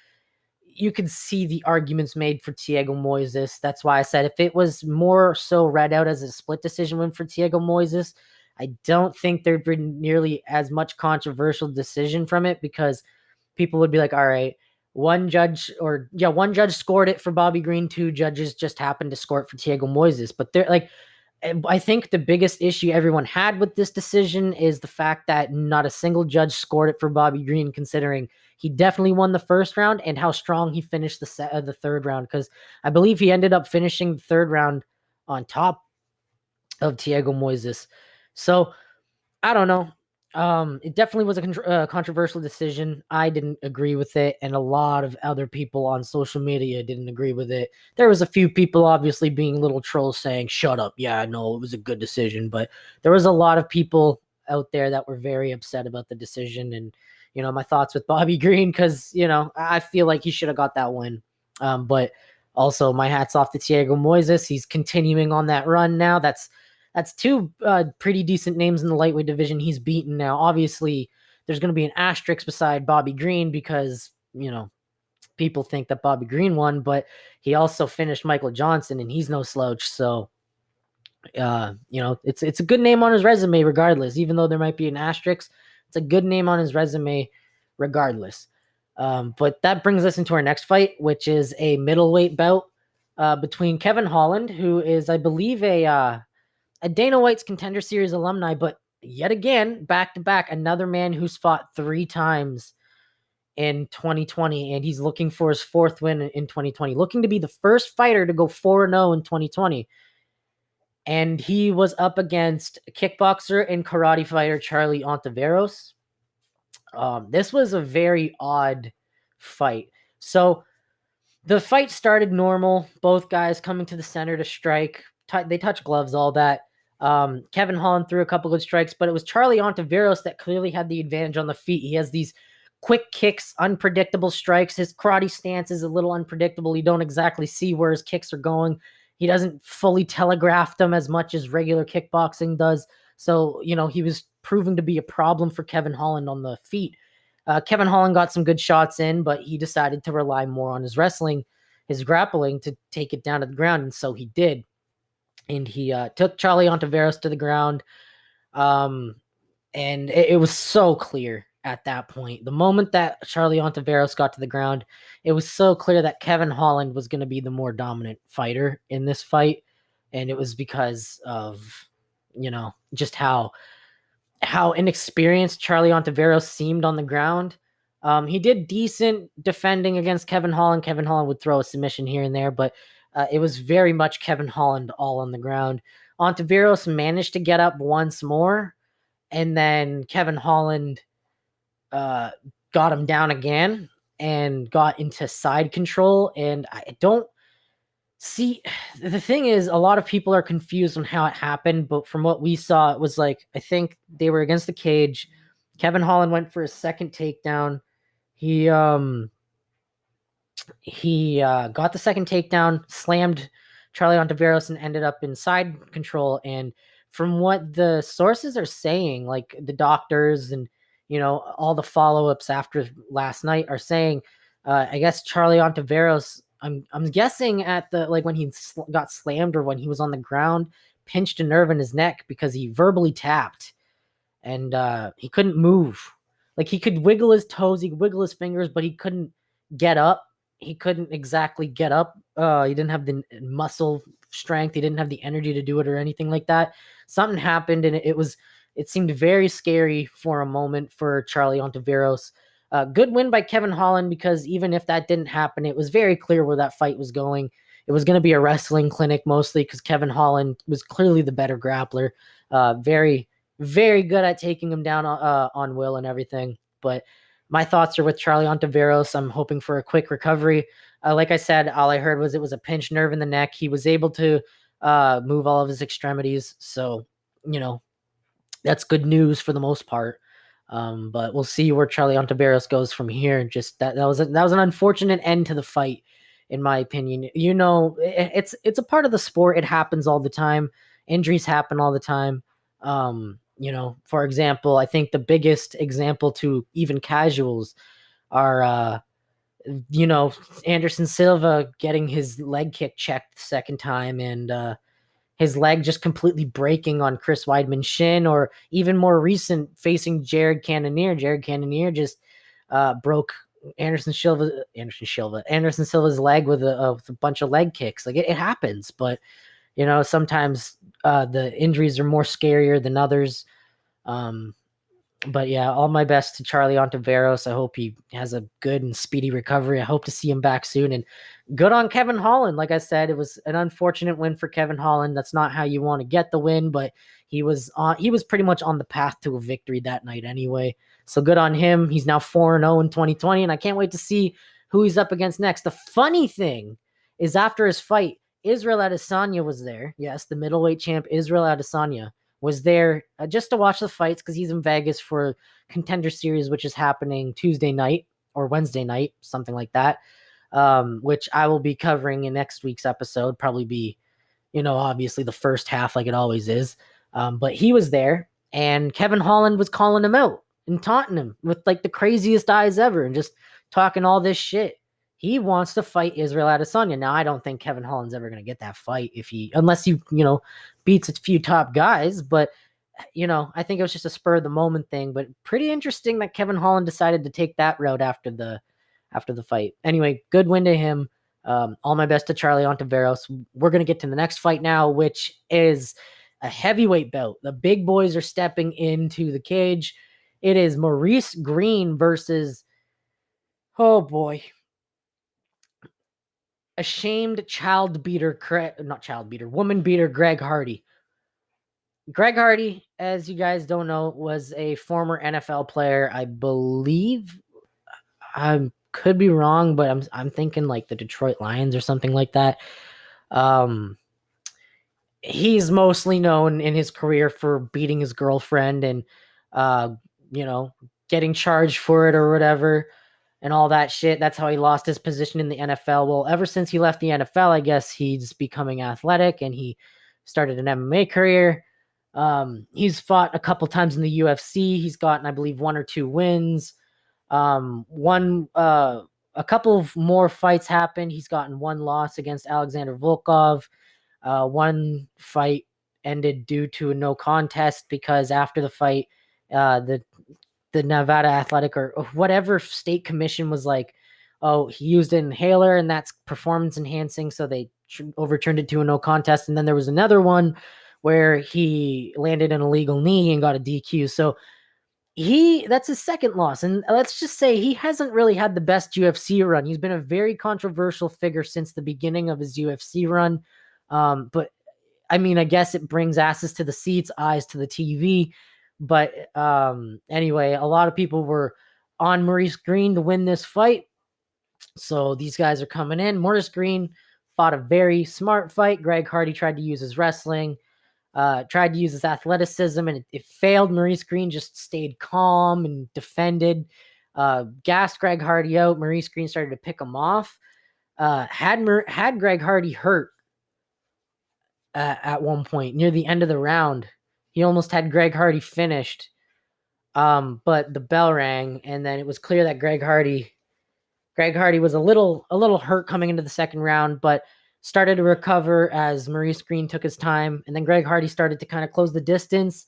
you could see the arguments made for Thiego Moises. That's why I said if it was more so read out as a split decision win for Thiego Moises, I don't think there'd be nearly as much controversial decision from it because people would be like, all right, one judge scored it for Bobby Green, 2 judges just happened to score it for Thiego Moises. But they're like, I think the biggest issue everyone had with this decision is the fact that not a single judge scored it for Bobby Green, considering he definitely won the first round and how strong he finished the third round. Because I believe he ended up finishing the third round on top of Thiego Moises. So I don't know. It definitely was a controversial decision. I didn't agree with it, and a lot of other people on social media didn't agree with it. There was a few people obviously being little trolls saying, "Shut up, yeah, no, it was a good decision," but there was a lot of people out there that were very upset about the decision. And my thoughts with Bobby Green, because I feel like he should have got that win. But also my hats off to Thiego Moises. He's continuing on that run now. That's two pretty decent names in the lightweight division he's beaten now. Obviously, there's going to be an asterisk beside Bobby Green because, people think that Bobby Green won, but he also finished Michael Johnson, and he's no slouch. So, it's a good name on his resume regardless. Even though there might be an asterisk, it's a good name on his resume regardless. But that brings us into our next fight, which is a middleweight bout between Kevin Holland, who is, I believe, a Dana White's Contender Series alumni, but yet again, back-to-back, another man who's fought 3 times in 2020, and he's looking for his 4th win in 2020, looking to be the first fighter to go 4-0 in 2020. And he was up against kickboxer and karate fighter Charlie Ontiveros. This was a very odd fight. So the fight started normal, both guys coming to the center to strike. They touch gloves, all that. Kevin Holland threw a couple good strikes, but it was Charlie Ontiveros that clearly had the advantage on the feet. He has these quick kicks, unpredictable strikes. His karate stance is a little unpredictable. You don't exactly see where his kicks are going. He doesn't fully telegraph them as much as regular kickboxing does. So, he was proving to be a problem for Kevin Holland on the feet. Kevin Holland got some good shots in, but he decided to rely more on his wrestling, his grappling to take it down to the ground, and so he did. And he took Charlie Ontiveros to the ground. And it was so clear at that point. The moment that Charlie Ontiveros got to the ground, it was so clear that Kevin Holland was going to be the more dominant fighter in this fight. And it was because of, just how inexperienced Charlie Ontiveros seemed on the ground. He did decent defending against Kevin Holland. Kevin Holland would throw a submission here and there, but it was very much Kevin Holland all on the ground. Ontiveros managed to get up once more, and then Kevin Holland got him down again and got into side control. And I don't see, the thing is, a lot of people are confused on how it happened, but from what we saw, it was like, I think they were against the cage. Kevin Holland went for his second takedown. He got the second takedown, slammed Charlie Ontiveros, and ended up in side control. And from what the sources are saying, like the doctors and all the follow-ups after last night are saying, I guess Charlie Ontiveros, I'm guessing at the, like, when he got slammed or when he was on the ground, pinched a nerve in his neck because he verbally tapped, and he couldn't move. Like, he could wiggle his toes, he could wiggle his fingers, but he couldn't get up. He couldn't exactly get up. He didn't have the muscle strength. He didn't have the energy to do it or anything like that. Something happened, and it seemed very scary for a moment for Charlie Ontiveros. Good win by Kevin Holland, because even if that didn't happen, it was very clear where that fight was going. It was going to be a wrestling clinic mostly, because Kevin Holland was clearly the better grappler. Very, very good at taking him down on will and everything. But my thoughts are with Charlie Ontiveros. I'm hoping for a quick recovery. Like I said, all I heard was it was a pinched nerve in the neck. He was able to move all of his extremities. So, that's good news for the most part. But we'll see where Charlie Ontiveros goes from here. Just that was an unfortunate end to the fight, in my opinion. It's a part of the sport. It happens all the time. Injuries happen all the time. For example, I think the biggest example to even casuals are, Anderson Silva getting his leg kick checked the second time, and his leg just completely breaking on Chris Weidman's shin, or even more recent, facing Jared Cannonier. Jared Cannonier just broke Anderson Silva's leg with a bunch of leg kicks. Like, it happens, but sometimes the injuries are more scarier than others. But yeah, all my best to Charlie Ontiveros. I hope he has a good and speedy recovery. I hope to see him back soon. And good on Kevin Holland. Like I said, it was an unfortunate win for Kevin Holland. That's not how you want to get the win, but he was pretty much on the path to a victory that night anyway. So good on him. He's now 4-0 in 2020, and I can't wait to see who he's up against next. The funny thing is after his fight, Israel Adesanya was there. Yes, the middleweight champ Israel Adesanya was there just to watch the fights because he's in Vegas for Contender Series, which is happening Tuesday night or Wednesday night, something like that, which I will be covering in next week's episode. Probably be, obviously the first half like it always is. But he was there, and Kevin Holland was calling him out and taunting him with like the craziest eyes ever and just talking all this shit. He wants to fight Israel Adesanya. Now, I don't think Kevin Holland's ever going to get that fight unless he, beats a few top guys. But, I think it was just a spur of the moment thing. But pretty interesting that Kevin Holland decided to take that route after the fight. Anyway, good win to him. All my best to Charlie Ontiveros. We're going to get to the next fight now, which is a heavyweight bout. The big boys are stepping into the cage. It is Maurice Green versus, oh boy, ashamed woman beater Greg Hardy. Greg Hardy, as you guys don't know, was a former NFL player. I believe, I could be wrong, but I'm thinking like the Detroit Lions or something like that. He's mostly known in his career for beating his girlfriend and getting charged for it or whatever and all that shit. That's how he lost his position in the NFL. Well, ever since he left the NFL, I guess he's becoming athletic and he started an MMA career. He's fought a couple times in the UFC. He's gotten, I believe, 1 or 2 wins. A couple of more fights happened. He's gotten 1 loss against Alexander Volkov. 1 fight ended due to a no contest because after the fight, the Nevada Athletic or whatever state commission was like, oh, he used an inhaler and that's performance enhancing. So they overturned it to a no contest. And then there was another one where he landed an illegal knee and got a DQ. So that's his second loss. And let's just say he hasn't really had the best UFC run. He's been a very controversial figure since the beginning of his UFC run. But I mean, I guess it brings asses to the seats, eyes to the TV. But anyway, a lot of people were on Maurice Green to win this fight. So these guys are coming in. Maurice Green fought a very smart fight. Greg Hardy tried to use his wrestling, tried to use his athleticism, and it failed. Maurice Green just stayed calm and defended, gassed Greg Hardy out. Maurice Green started to pick him off. Had Greg Hardy hurt at one point near the end of the round. He almost had Greg Hardy finished, but the bell rang, and then it was clear that Greg Hardy was a little hurt coming into the second round, but started to recover as Maurice Green took his time, and then Greg Hardy started to kind of close the distance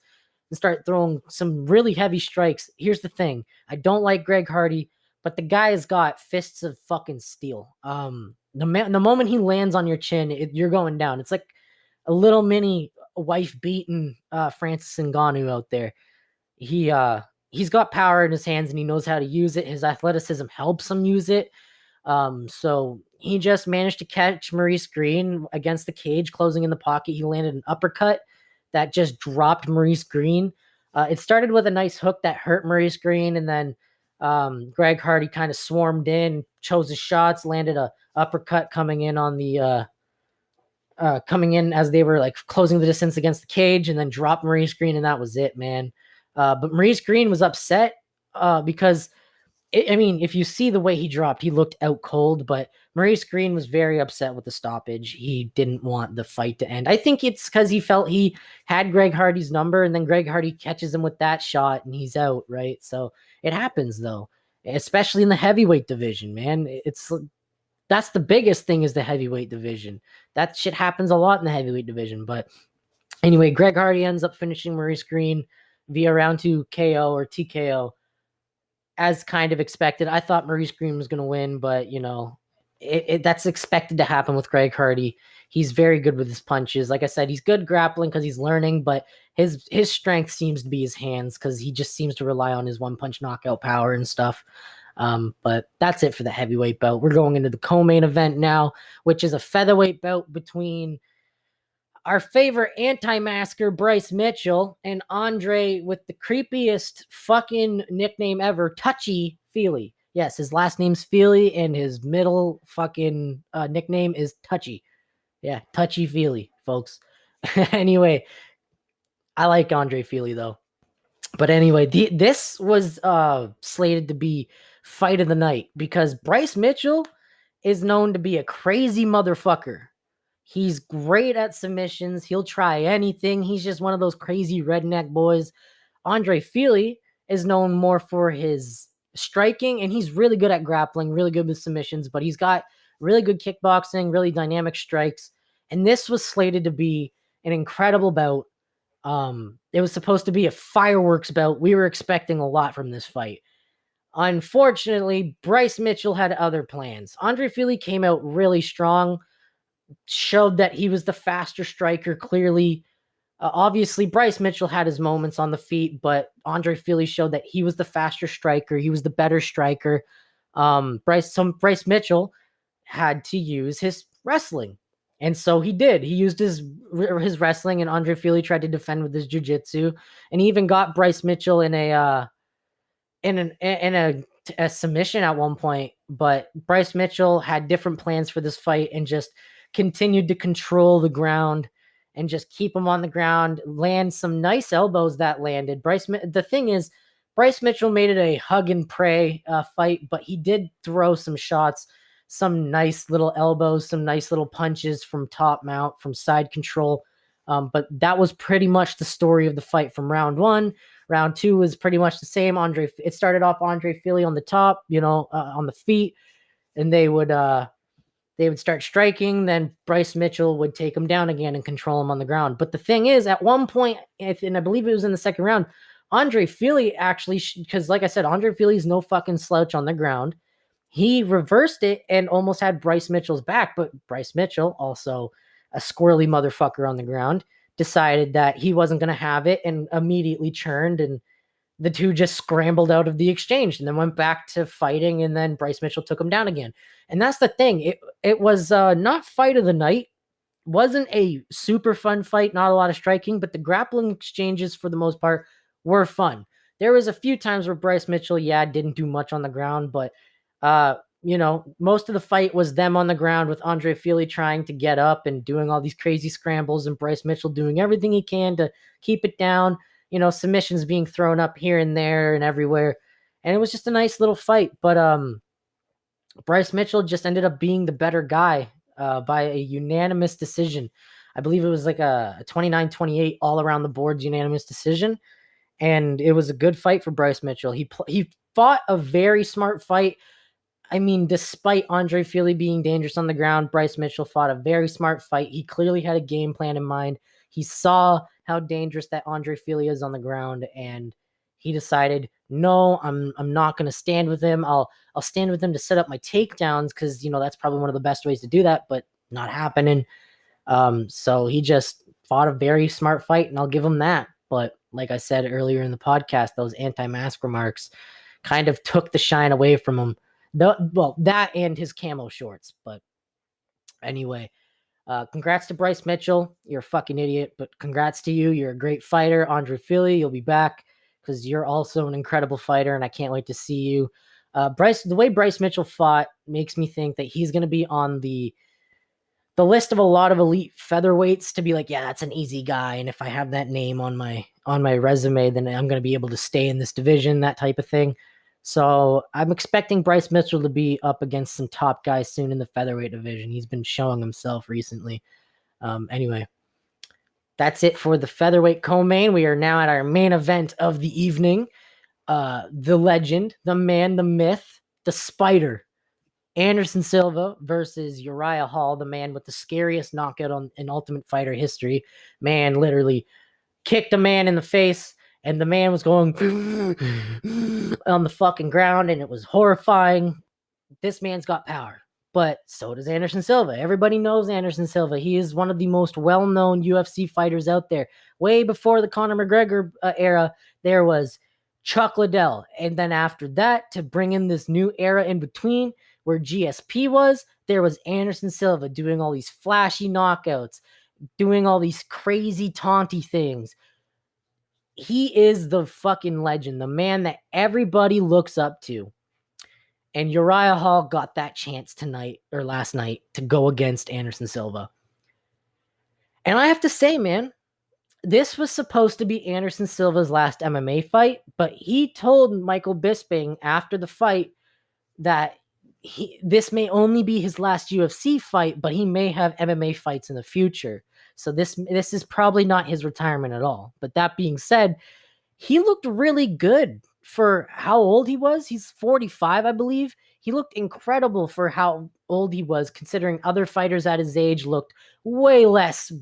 and start throwing some really heavy strikes. Here's the thing. I don't like Greg Hardy, but the guy has got fists of fucking steel. The moment he lands on your chin, you're going down. It's like a little mini wife-beaten Francis Ngannou out there. He's got power in his hands and he knows how to use it. His athleticism helps him use it. So he just managed to catch Maurice Green against the cage, closing in the pocket. He landed an uppercut that just dropped Maurice Green. It started with a nice hook that hurt Maurice Green, and then Greg Hardy kind of swarmed in, chose his shots, landed a uppercut coming in on the coming in as they were like closing the distance against the cage, and then dropped Maurice Green, and that was it, man. But Maurice Green was upset because, if you see the way he dropped, he looked out cold, but Maurice Green was very upset with the stoppage. He didn't want the fight to end. I think it's because he felt he had Greg Hardy's number, and then Greg Hardy catches him with that shot, and he's out, right? So it happens, though, especially in the heavyweight division, man. That's the biggest thing is the heavyweight division. That shit happens a lot in the heavyweight division. But anyway, Greg Hardy ends up finishing Maurice Green via round 2 KO or TKO as kind of expected. I thought Maurice Green was going to win, but, that's expected to happen with Greg Hardy. He's very good with his punches. Like I said, he's good grappling because he's learning, but his strength seems to be his hands because he just seems to rely on his one punch knockout power and stuff. But that's it for the heavyweight belt. We're going into the co-main event now, which is a featherweight belt between our favorite anti-masker Bryce Mitchell and Andre with the creepiest fucking nickname ever, Touchy Feely. Yes, his last name's Feely and his middle fucking nickname is Touchy. Yeah, Touchy Feely, folks. Anyway, I like Andre Feely though. But anyway, this was slated to be fight of the night because Bryce Mitchell is known to be a crazy motherfucker. He's great at submissions. He'll try anything. He's just one of those crazy redneck boys. Andre Feely is known more for his striking, and he's really good at grappling, really good with submissions, but he's got really good kickboxing, really dynamic strikes. And this was slated to be an incredible bout. It was supposed to be a fireworks bout. We were expecting a lot from this fight. Unfortunately, Bryce Mitchell had other plans. Andre Feely came out really strong, showed that he was the faster striker, clearly. Obviously, Bryce Mitchell had his moments on the feet, but Andre Feely showed that he was the faster striker. He was the better striker. Bryce Mitchell had to use his wrestling. And so he did. He used his wrestling, and Andre Feely tried to defend with his jiu-jitsu. And he even got Bryce Mitchell in a submission at one point. But Bryce Mitchell had different plans for this fight and just continued to control the ground and just keep him on the ground, land some nice elbows that landed. The thing is, Bryce Mitchell made it a hug and pray fight, but he did throw some shots, some nice little elbows, some nice little punches from top mount, from side control. But that was pretty much the story of the fight from round one. Round two was pretty much the same. It started off Andre Feely on the top, on the feet, and they would start striking. Then Bryce Mitchell would take him down again and control him on the ground. But the thing is, at one point, and I believe it was in the second round, Andre Feely actually, because like I said, Andre Feely's no fucking slouch on the ground. He reversed it and almost had Bryce Mitchell's back, but Bryce Mitchell, also a squirrely motherfucker on the ground, decided that he wasn't going to have it and immediately churned, and the two just scrambled out of the exchange and then went back to fighting, and then Bryce Mitchell took him down again. And that's the thing. It was not fight of the night. Wasn't a super fun fight, not a lot of striking, but the grappling exchanges for the most part were fun. There was a few times where Bryce Mitchell, didn't do much on the ground, but most of the fight was them on the ground with Andre Feely trying to get up and doing all these crazy scrambles, and Bryce Mitchell doing everything he can to keep it down, submissions being thrown up here and there and everywhere. And it was just a nice little fight. But Bryce Mitchell just ended up being the better guy by a unanimous decision. I believe it was like a 29-28 all around the boards unanimous decision. And it was a good fight for Bryce Mitchell. He fought a very smart fight. I mean, despite Andre Feely being dangerous on the ground, Bryce Mitchell fought a very smart fight. He clearly had a game plan in mind. He saw how dangerous that Andre Feely is on the ground, and he decided, no, I'm not going to stand with him. I'll stand with him to set up my takedowns because, that's probably one of the best ways to do that, but not happening. So he just fought a very smart fight, and I'll give him that. But like I said earlier in the podcast, those anti-mask remarks kind of took the shine away from him. That and his camo shorts. But anyway, congrats to Bryce Mitchell. You're a fucking idiot, but congrats to you. You're a great fighter. Andre Feely, you'll be back because you're also an incredible fighter, and I can't wait to see you. The way Bryce Mitchell fought makes me think that he's going to be on the list of a lot of elite featherweights to be like, yeah, that's an easy guy. And if I have that name on my resume, then I'm going to be able to stay in this division, that type of thing. So I'm expecting Bryce Mitchell to be up against some top guys soon in the featherweight division. He's been showing himself recently. Anyway, that's it for the featherweight co-main. We are now at our main event of the evening. The legend, the man, the myth, the spider, Anderson Silva versus Uriah Hall, the man with the scariest knockout in Ultimate Fighter history. Man literally kicked a man in the face, and the man was going on the fucking ground, and it was horrifying. This man's got power. but so does Anderson Silva. Everybody knows Anderson Silva. He is one of the most well-known UFC fighters out there. Way before the Conor McGregor era, there was Chuck Liddell. And then after that, to bring in this new era in between where GSP was, there was Anderson Silva doing all these flashy knockouts, doing all these crazy taunty things. He is the fucking legend, the man that everybody looks up to. And Uriah Hall got that chance tonight or last night to go against Anderson Silva. And I have to say, man, this was supposed to be Anderson Silva's last MMA fight, but he told Michael Bisping after the fight that this may only be his last UFC fight, but he may have MMA fights in the future. So this is probably not his retirement at all. But that being said, he looked really good for how old he was. He's 45, I believe. He looked incredible for how old he was, considering other fighters at his age looked way less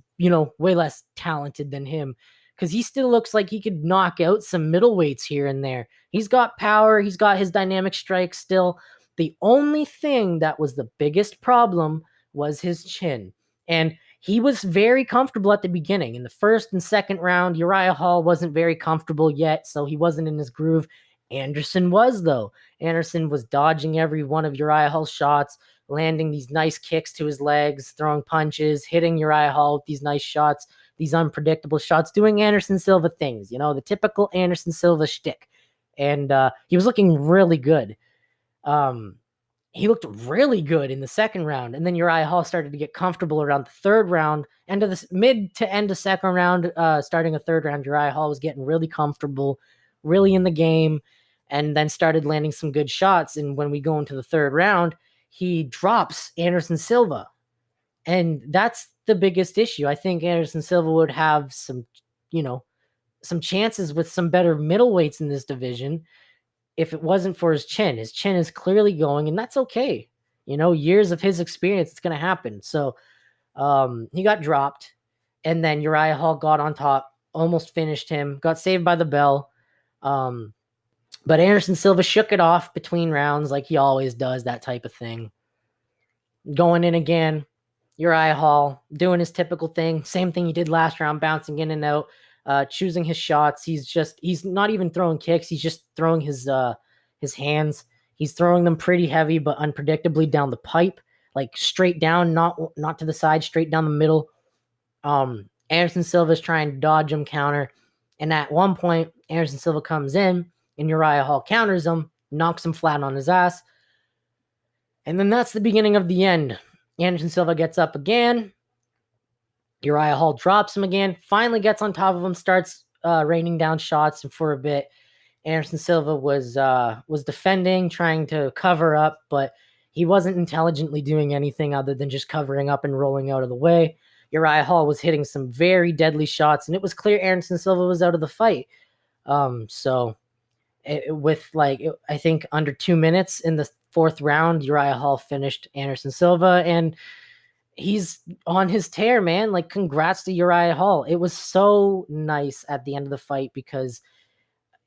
talented than him, because he still looks like he could knock out some middleweights here and there. He's got power. He's got his dynamic strike still. The only thing that was the biggest problem was his chin. And he was very comfortable at the beginning. In the first and second round, Uriah Hall wasn't very comfortable yet, so he wasn't in his groove. Anderson was, though. Anderson was dodging every one of Uriah Hall's shots, landing these nice kicks to his legs, throwing punches, hitting Uriah Hall with these nice shots, these unpredictable shots, doing Anderson Silva things, the typical Anderson Silva shtick. And he was looking really good. He looked really good in the second round, and then Uriah Hall started to get comfortable around the third round, mid to end of second round, starting a third round. Uriah Hall was getting really comfortable, really in the game, and then started landing some good shots. And when we go into the third round, he drops Anderson Silva, and that's the biggest issue. I think Anderson Silva would have some chances with some better middleweights in this division if it wasn't for his chin. His chin is clearly going, and that's okay. Years of his experience, it's going to happen. So he got dropped, and then Uriah Hall got on top, almost finished him, got saved by the bell. But Anderson Silva shook it off between rounds like he always does, that type of thing. Going in again, Uriah Hall doing his typical thing, same thing he did last round, bouncing in and out. Choosing his shots. He's not even throwing kicks. He's just throwing his hands. He's throwing them pretty heavy, but unpredictably down the pipe, like straight down, not to the side, straight down the middle. Anderson Silva is trying to dodge him, counter. And at one point, Anderson Silva comes in and Uriah Hall counters him, knocks him flat on his ass. And then that's the beginning of the end. Anderson Silva gets up again. Uriah Hall drops him again, finally gets on top of him, starts raining down shots, and for a bit, Anderson Silva was defending, trying to cover up, but he wasn't intelligently doing anything other than just covering up and rolling out of the way. Uriah Hall was hitting some very deadly shots, and it was clear Anderson Silva was out of the fight. I think under 2 minutes in the fourth round, Uriah Hall finished Anderson Silva, and he's on his tear, man. Like, congrats to Uriah Hall. It was so nice at the end of the fight, because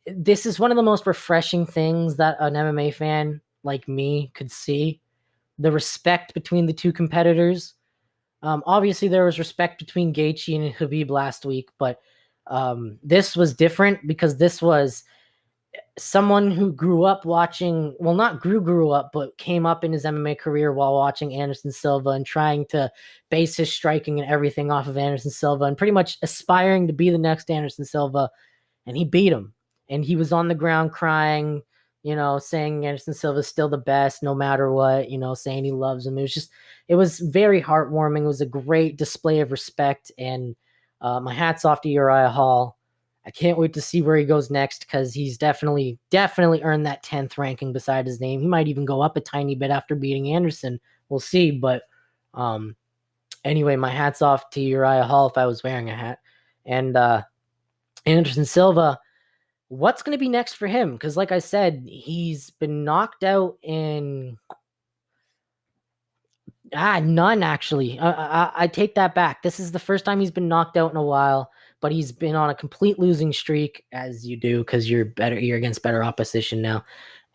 this is one of the most refreshing things that an MMA fan like me could see. The respect between the two competitors. Obviously, there was respect between Gaethje and Khabib last week, but this was different because this was someone who grew up watching, well, not grew up, but came up in his MMA career while watching Anderson Silva and trying to base his striking and everything off of Anderson Silva and pretty much aspiring to be the next Anderson Silva. And he beat him. And he was on the ground crying, saying Anderson Silva is still the best no matter what, saying he loves him. It was very heartwarming. It was a great display of respect. And my hat's off to Uriah Hall. I can't wait to see where he goes next, because he's definitely earned that 10th ranking beside his name. He might even go up a tiny bit after beating Anderson. We'll see. But anyway, my hat's off to Uriah Hall if I was wearing a hat. And Anderson Silva, what's going to be next for him? Because like I said, he's been knocked out in none, actually. I take that back. This is the first time he's been knocked out in a while, but he's been on a complete losing streak, as you do, because you're against better opposition now.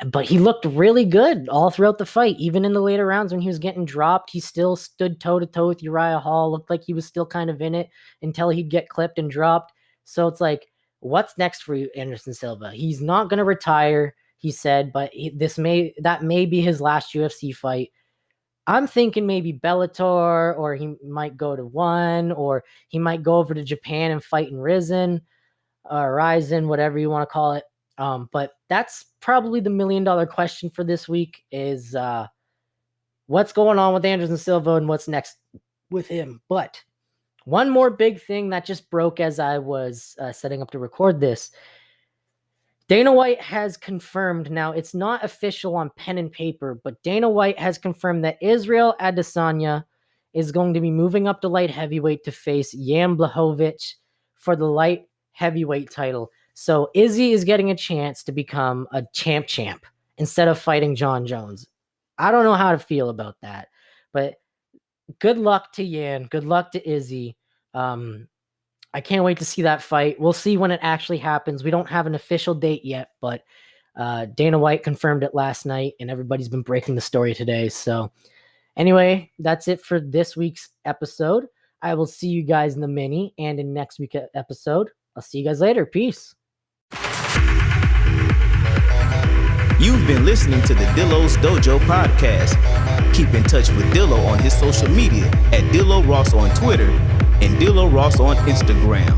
But he looked really good all throughout the fight. Even in the later rounds when he was getting dropped, he still stood toe-to-toe with Uriah Hall. Looked like he was still kind of in it until he'd get clipped and dropped. So it's like, what's next for you, Anderson Silva? He's not going to retire, he said, but that may be his last UFC fight. I'm thinking maybe Bellator, or he might go to ONE, or he might go over to Japan and fight in Ryzen, whatever you want to call it. But that's probably the $1 million question for this week is what's going on with Anderson Silva and what's next with him. But one more big thing that just broke as I was setting up to record this. Dana White has confirmed, now it's not official on pen and paper, but Dana White has confirmed that Israel Adesanya is going to be moving up to light heavyweight to face Jan Blachowicz for the light heavyweight title. So Izzy is getting a chance to become a champ instead of fighting John Jones. I don't know how to feel about that, but good luck to Jan. Good luck to Izzy. I can't wait to see that fight. We'll see when it actually happens. We don't have an official date yet, but Dana White confirmed it last night, and everybody's been breaking the story today. So anyway, that's it for this week's episode. I will see you guys in the mini and in next week's episode. I'll see you guys later. Peace. You've been listening to the Dillo's Dojo podcast. Keep in touch with Dillo on his social media at Dillo Ross on Twitter and Dillo Ross on Instagram.